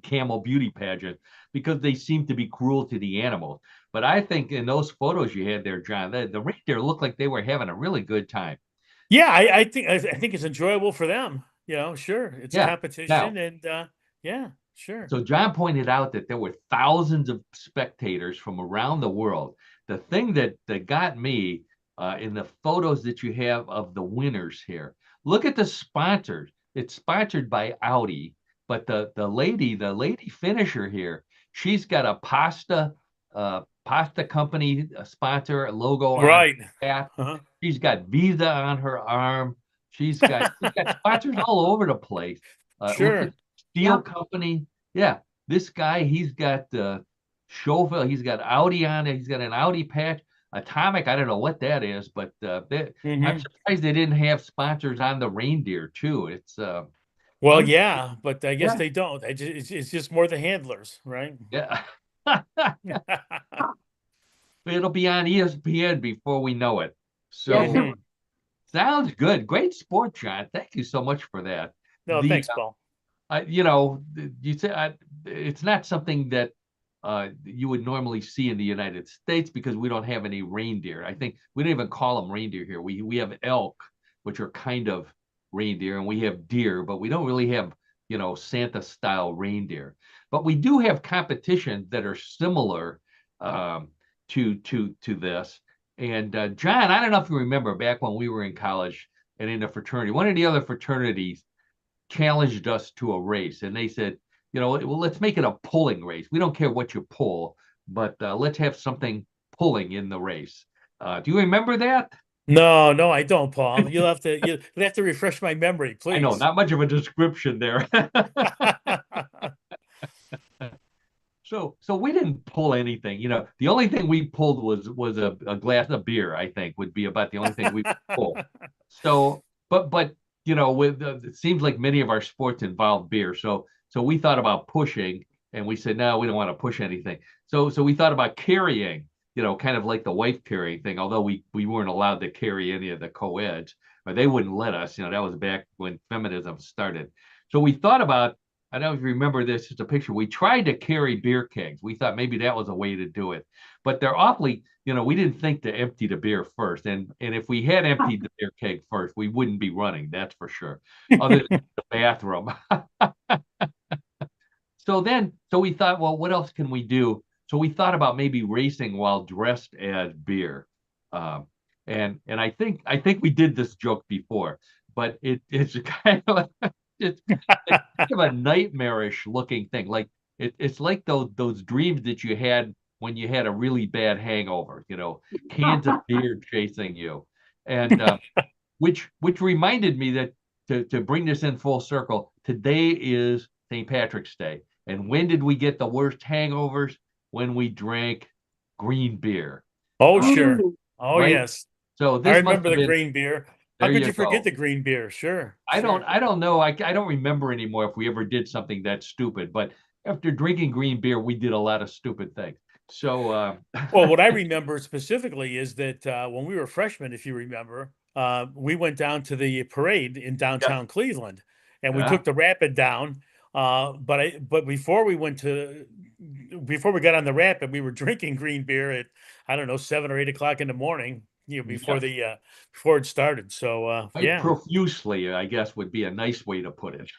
camel beauty pageant because they seem to be cruel to the animals. But I think in those photos you had there, John, the reindeer looked like they were having a really good time. Yeah, I think it's enjoyable for them. Sure, it's a Yeah. Now, competition, and yeah, sure. so John pointed out that there were thousands of spectators from around the world. The thing that got me in the photos that you have of the winners here, look at the sponsors. It's sponsored by Audi, but the lady finisher here, she's got a pasta company sponsor logo on her Right. hat. Uh-huh. She's got Visa on her arm. She's got sponsors all over the place. Look at Sure. steel yep. company. Yeah, this guy, he's got Chauffeur, he's got Audi on it, he's got an Audi patch. Atomic, I don't know what that is, but I'm Hmm. surprised they didn't have sponsors on the reindeer too. It's Well, un yeah, but I guess yeah, they don't. It's just more the handlers, right? yeah. It'll be on ESPN before we know it. Yes, it So Hmm. sounds good. Great sport, John. Thank you so much for that. No, The thanks, Paul. you say it's not something that you would normally see in the United States because we don't have any reindeer. I think we don't even call them reindeer here. We have elk, which are kind of reindeer, and we have deer, but we don't really have Santa style reindeer. But we do have competitions that are similar um, to this. And John, I don't know if you remember back when we were in college and in a fraternity, one of the other fraternities challenged us to a race, and they said, well, let's make it a pulling race. We don't care what you pull, but let's have something pulling in the race. Do you remember that? No, no, I don't, Paul. You'll have to refresh my memory, I know, please. not much of a description there. So we didn't pull anything. The only thing we pulled was a glass of beer. I think would be about the only thing we pull. So, but with it seems like many of our sports involve beer. So we thought about pushing, and we said no, we don't want to push anything. So we thought about carrying. Kind of like the wife carrying thing. Although we weren't allowed to carry any of the co-eds, or they wouldn't let us. That was back when feminism started. So we thought about. I don't know if you remember this. It's a picture. We tried to carry beer kegs. We thought maybe that was a way to do it, but they're awfully. We didn't think to empty the beer first, and if we had emptied the beer keg first, we wouldn't be running. That's for sure. Other than the bathroom. So we thought, well, what else can we do? So we thought about maybe racing while dressed as beer. And I think we did this joke before, but it's kind of it's kind of a nightmarish looking thing. Like it's like those dreams that you had when you had a really bad hangover, cans of beer chasing you. And which reminded me that to bring this in full circle, today is St. Patrick's Day. And when did we get the worst hangovers? When we drank green beer. Oh, sure. Oh, right? yes. So I this must remember have the been, green beer. How there could you you forget go. the green beer? Sure. I sure. don't know. I don't remember anymore if we ever did something that stupid, but after drinking green beer, we did a lot of stupid things. So Well, what I remember specifically is that when we were freshmen, if you remember, we went down to the parade in downtown Cleveland, and we Yeah. took the rapid down. But before we got on the rapid, we were drinking green beer at, I don't know, 7 or 8 o'clock in the morning, before before it started. So quite yeah. profusely, I guess would be a nice way to put it.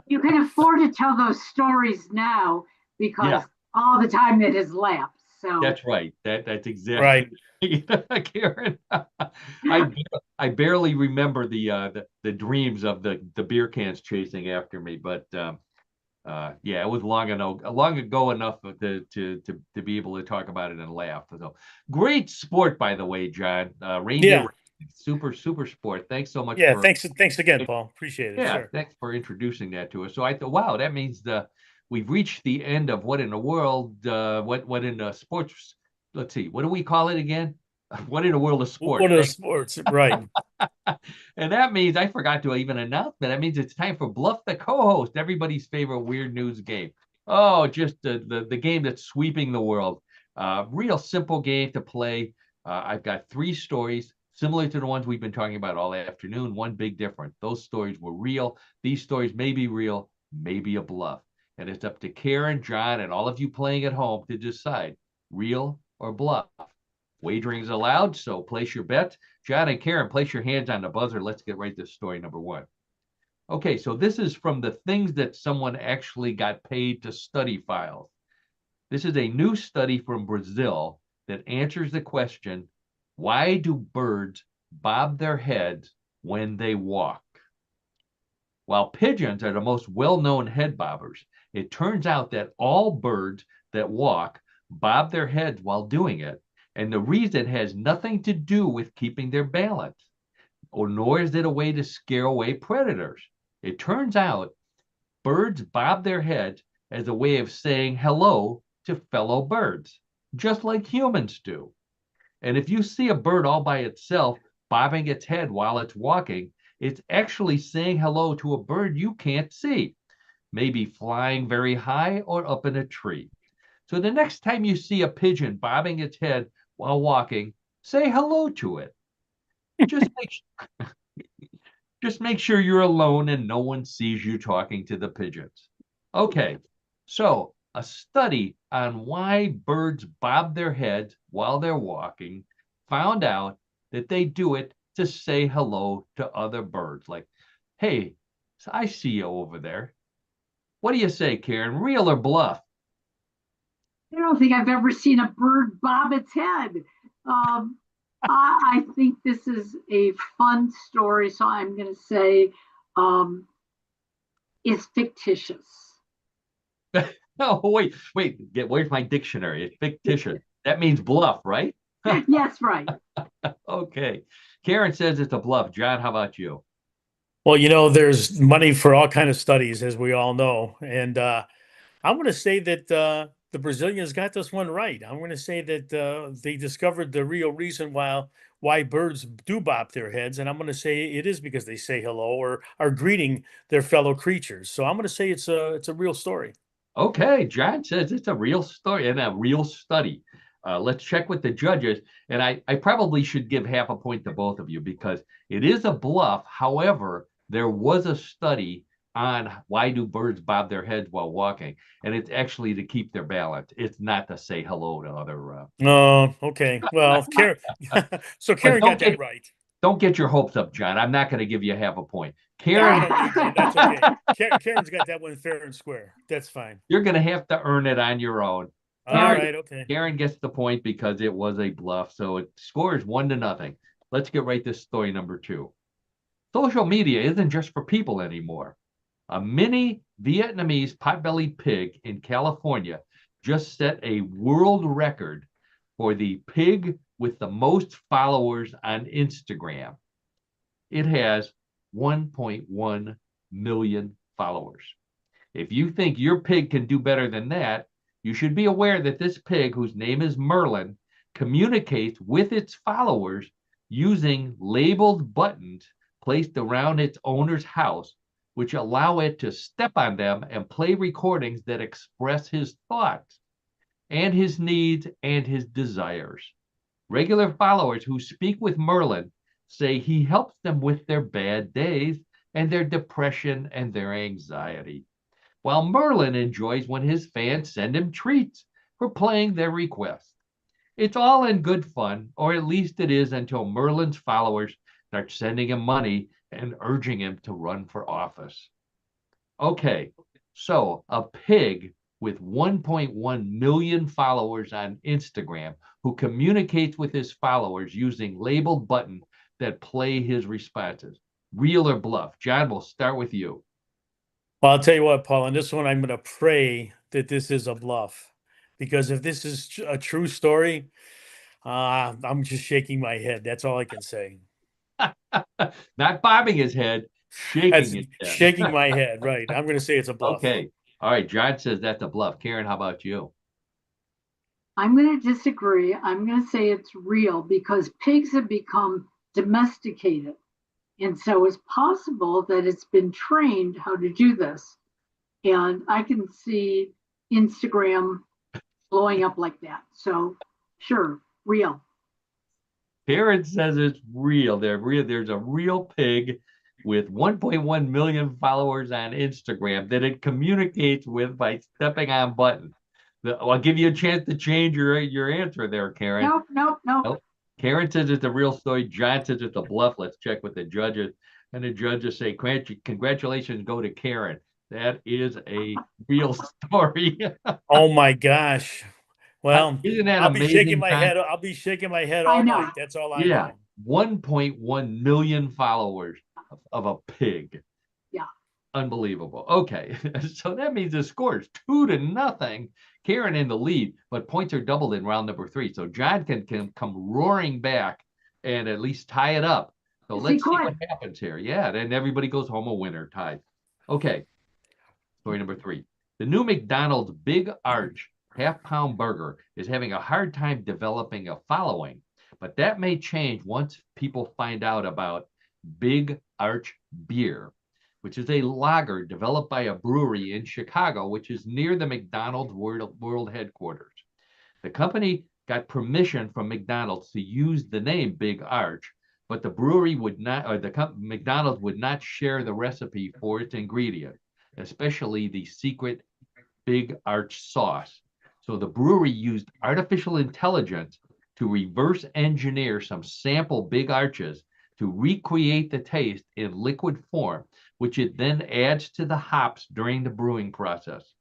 You can afford to tell those stories now because all the time that has lapsed. So That's right. That's exactly right. Karen. I barely remember the dreams of the beer cans chasing after me, but yeah, it was long ago enough to be able to talk about it and laugh. So great sport, by the way, John. Reindeer super sport. Thanks so much Yeah, for thanks again, Paul. Appreciate it. Sure. thanks for introducing that to us. So I thought, wow, that means we've reached the end of what in the world, what in the sports. Let's see, what do we call it again? What in the world of sports? What are sports? Right. And that means I forgot to even announce that. That means it's time for Bluff the co-host, everybody's favorite weird news game. Oh, just the game that's sweeping the world. Real simple game to play. I've got 3 stories similar to the ones we've been talking about all afternoon. One big difference. Those stories were real. These stories may be real, maybe a bluff. And it's up to Karen, John, and all of you playing at home to decide real or bluff. Wagering's allowed, so place your bets. John and Karen, place your hands on the buzzer. Let's get right to story number 1. Okay, so this is from the things that someone actually got paid to study files. This is a new study from Brazil that answers the question, why do birds bob their heads when they walk? While pigeons are the most well-known head bobbers, it turns out that all birds that walk bob their heads while doing it. And the reason has nothing to do with keeping their balance, nor is it a way to scare away predators. It turns out birds bob their heads as a way of saying hello to fellow birds, just like humans do. And if you see a bird all by itself bobbing its head while it's walking, it's actually saying hello to a bird you can't see, maybe flying very high or up in a tree. So the next time you see a pigeon bobbing its head while walking, say hello to it. Just make sure you're alone and no one sees you talking to the pigeons. Okay, so a study on why birds bob their heads while they're walking found out that they do it to say hello to other birds. Like, hey, I see you over there. What do you say, Karen? Real or bluff? I don't think I've ever seen a bird bob its head. I think this is a fun story, so I'm going to say it's fictitious. No, wait. Where's my dictionary? It's fictitious. That means bluff, right? Yes, right. Okay. Karen says it's a bluff. John, how about you? Well, there's money for all kind of studies, as we all know, and I'm going to say that the Brazilians got this one right. I'm going to say that they discovered the real reason why birds do bop their heads, and I'm going to say it is because they say hello or are greeting their fellow creatures. So I'm going to say it's a real story. Okay, John says it's a real story and a real study. Let's check with the judges. And I probably should give half a point to both of you because it is a bluff. However, there was a study on why do birds bob their heads while walking, and it's actually to keep their balance. It's not to say hello to other. Oh, okay. Well, Karen, so But Karen got that right. Don't get your hopes up, John. I'm not going to give you half a point. No, Karen, I don't need that. That's okay. Karen's got that one fair and square. That's fine. you're going to have to earn it on your own. All Karen, right, okay. Karen gets the point because it was a bluff. So it scores 1-0. Let's get right to story number 2. Social media isn't just for people anymore. A mini Vietnamese potbelly pig in California just set a world record for the pig with the most followers on Instagram. It has 1.1 million followers. If you think your pig can do better than that, you should be aware that this pig, whose name is Merlin, communicates with its followers using labeled buttons placed around its owner's house, which allow it to step on them and play recordings that express his thoughts and his needs and his desires. Regular followers who speak with Merlin say he helps them with their bad days and their depression and their anxiety, while Merlin enjoys when his fans send him treats for playing their requests. It's all in good fun, or at least it is until Merlin's followers start sending him money and urging him to run for office. Okay, so a pig with 1.1 million followers on Instagram who communicates with his followers using labeled buttons that play his responses. Real or bluff? John, we'll start with you. Well, I'll tell you what, Paul, on this one, I'm going to pray that this is a bluff. Because if this is a true story, I'm just shaking my head. That's all I can say. Not bobbing his head, shaking his head. Shaking my head, right. I'm going to say it's a bluff. Okay. All right. John says that's a bluff. Karen, how about you? I'm going to disagree. I'm going to say it's real because pigs have become domesticated. And so it's possible that it's been trained how to do this. And I can see Instagram blowing up like that. So sure, real. Karen says it's real. There's a real pig with 1.1 million followers on Instagram that it communicates with by stepping on buttons. I'll give you a chance to change your answer there, Karen. Nope. Karen says it's a real story. John says it's a bluff. Let's check with the judges. And the judges say, congratulations go to Karen. That is a real story. Oh my gosh. Well, isn't that I'll amazing? be shaking my head. I'll be shaking my head all night. That's all I know. 1.1 million followers of a pig. Yeah. Unbelievable. Okay. So that means the score is 2-0. Karen in the lead, but points are doubled in round number 3. So John can come roaring back and at least tie it up. So let's see what happens here. Yeah, then everybody goes home a winner, tied. Okay. Story number 3. The new McDonald's Big Arch half-pound burger is having a hard time developing a following, but that may change once people find out about Big Arch beer, which is a lager developed by a brewery in Chicago, which is near the McDonald's world headquarters. The company got permission from McDonald's to use the name Big Arch, but the brewery would not, or McDonald's would not share the recipe for its ingredient, especially the secret Big Arch sauce. So the brewery used artificial intelligence to reverse engineer some sample Big Arches to recreate the taste in liquid form, which it then adds to the hops during the brewing process.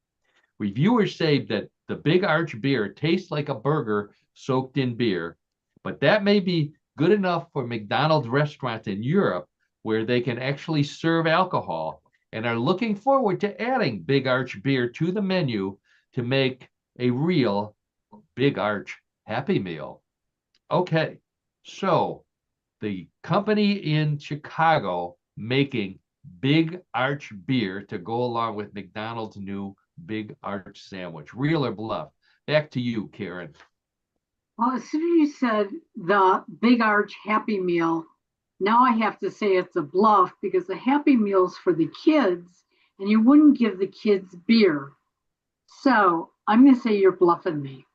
Reviewers say that the Big Arch beer tastes like a burger soaked in beer, but that may be good enough for McDonald's restaurants in Europe where they can actually serve alcohol and are looking forward to adding Big Arch beer to the menu to make a real Big Arch Happy Meal. Okay, so the company in Chicago making Big Arch beer to go along with McDonald's new Big Arch sandwich. Real or bluff? Back to you, Karen. Well, as soon as you said the Big Arch Happy Meal, now I have to say it's a bluff because the Happy Meal's for the kids and you wouldn't give the kids beer. So I'm going to say you're bluffing me.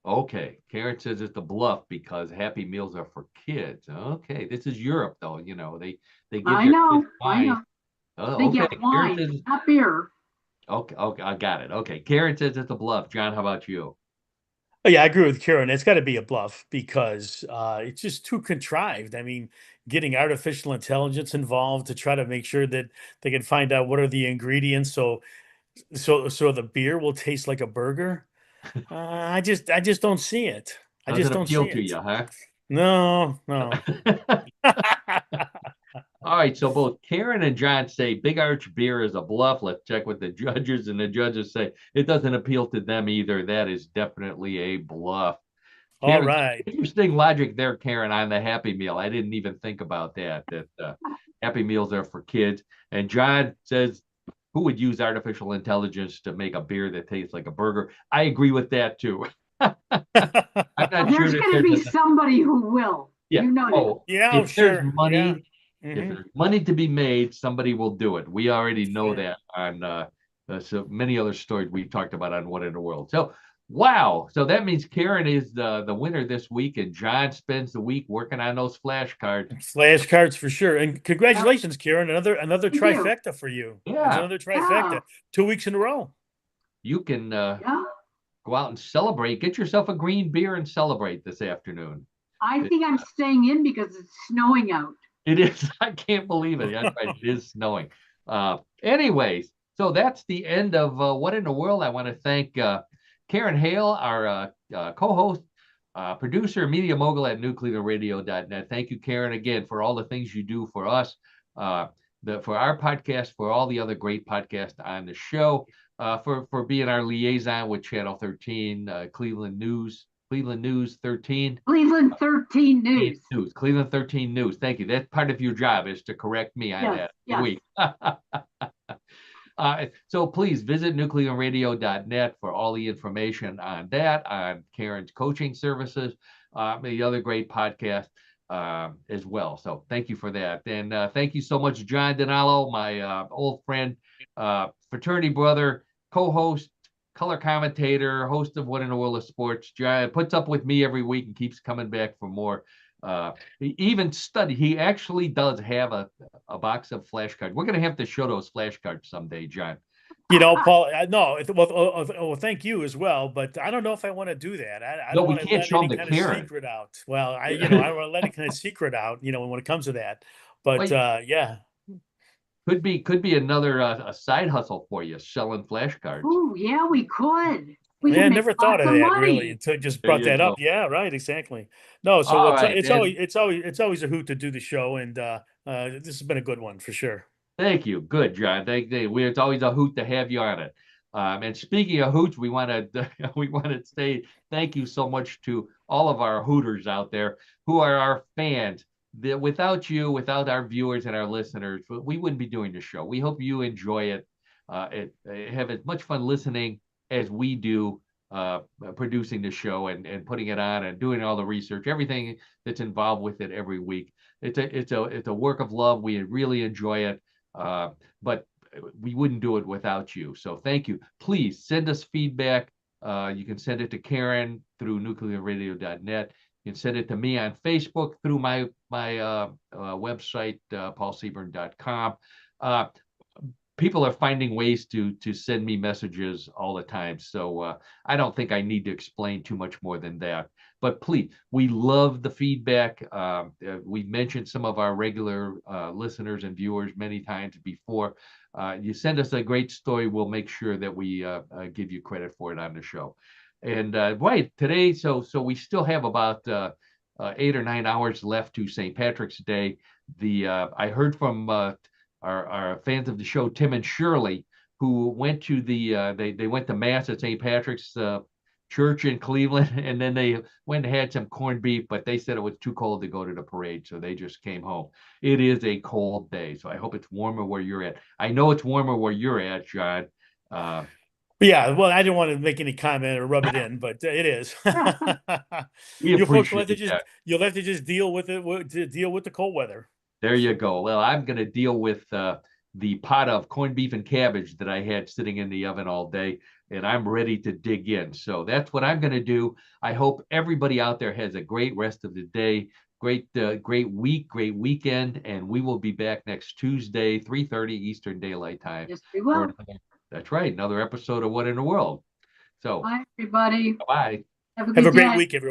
Okay, Karen says it's a bluff because Happy Meals are for kids. Okay, this is Europe though. You know, they give I their know, kids wine. I know. Oh, They okay. get wine, not beer. Okay, I got it. Okay, Karen says it's a bluff. John, how about you? Oh, yeah, I agree with Karen. It's got to be a bluff because it's just too contrived. I mean, getting artificial intelligence involved to try to make sure that they can find out what are the ingredients, so the beer will taste like a burger. I just don't see it. I just Doesn't don't see appeal to it. you, huh? No, no. All right, so both Karen and John say Big Arch beer is a bluff. Let's check with the judges, and the judges say it doesn't appeal to them either. That is definitely a bluff. All Karen, right. interesting logic there, Karen, on the Happy Meal. I didn't even think about that Happy Meals are for kids. And John says, who would use artificial intelligence to make a beer that tastes like a burger? I agree with that too. I'm not sure There's that going to be somebody who will. yeah. You know that. Oh, Yeah, if there's sure. money, Yeah. if Mhm. there's money to be made, somebody will do it. We already know Yeah. that on so many other stories we've talked about on What in the World. So wow. So that means Karen is the winner this week, and John spends the week working on those flashcards. Flashcards for sure. And congratulations, Karen. Another Thank you. trifecta for you. It's Yeah. another trifecta. Yeah. 2 weeks in a row. You can Yeah. go out and celebrate. Get yourself a green beer and celebrate this afternoon. I think I'm staying in because it's snowing out. It is. I can't believe it. That's right. It is snowing. Anyways, so that's the end of What in the World. I want to thank Karen Hale, our co-host, producer, media mogul at newclevelandradio.net. Thank you, Karen, again, for all the things you do for us, for our podcast, for all the other great podcasts on the show, for being our liaison with Channel 13, Cleveland News 13. Cleveland 13 News. Cleveland 13 News. Thank you. That's part of your job is to correct me on that Yes. week. So please visit newclevelandradio.net for all the information on that, on Karen's coaching services, the other great podcast as well. So thank you for that. And thank you so much, John Donalo, my old friend, fraternity brother, co-host, color commentator, host of What in the World of Sports. John puts up with me every week and keeps coming back for more. He even studied. He actually does have a box of flashcards. We're going to have to show those flashcards someday, John. You know, Paul, no, well, thank you as well, but I don't know if I want to do that. I No, don't we want to can't let show any them to kind of Karen. secret out. Well, I don't want to let any kind of secret out, when it comes to that. But yeah. Could be another a side hustle for you, selling flashcards. Oh, yeah, we could. I never thought of that really money. until just There brought you that go. up. Yeah, right, exactly. No, so All right, it's always a hoot to do the show, and this has been a good one for sure. Thank you. Good, John. It's always a hoot to have you on it. And speaking of hoots, we want to say thank you so much to all of our hooters out there who are our fans. Without you, without our viewers and our listeners, we wouldn't be doing the show. We hope you enjoy it, have as much fun listening as we do producing the show and putting it on and doing all the research, everything that's involved with it every week. It's a work of love. We really enjoy it, but we wouldn't do it without you. So thank you. Please send us feedback. You can send it to Karen through newclevelandradio.net. You can send it to me on Facebook through my website, paulseaburn.com. People are finding ways to send me messages all the time. So I don't think I need to explain too much more than that. But please, we love the feedback. We've mentioned some of our regular listeners and viewers many times before. You send us a great story, we'll make sure that we give you credit for it on the show. And right today, so we still have about 8 or 9 hours left to St. Patrick's Day. I heard from our fans of the show, Tim and Shirley, who went to they went to Mass at St. Patrick's Church in Cleveland, and then they went and had some corned beef, but they said it was too cold to go to the parade, so they just came home. It is a cold day, so I hope it's warmer where you're at. I know it's warmer where you're at, John. Yeah, well, I didn't want to make any comment or rub it in, but it is. We appreciate you'll have to just deal with it. Deal with the cold weather. There you go. Well, I'm going to deal with the pot of corned beef and cabbage that I had sitting in the oven all day, and I'm ready to dig in. So that's what I'm going to do. I hope everybody out there has a great rest of the day, great week, great weekend, and we will be back next Tuesday, 3:30 Eastern Daylight Time. Yes, we will. That's right, another episode of What in the World. So, bye, everybody. bye. Have a Have good a great day. week, everyone.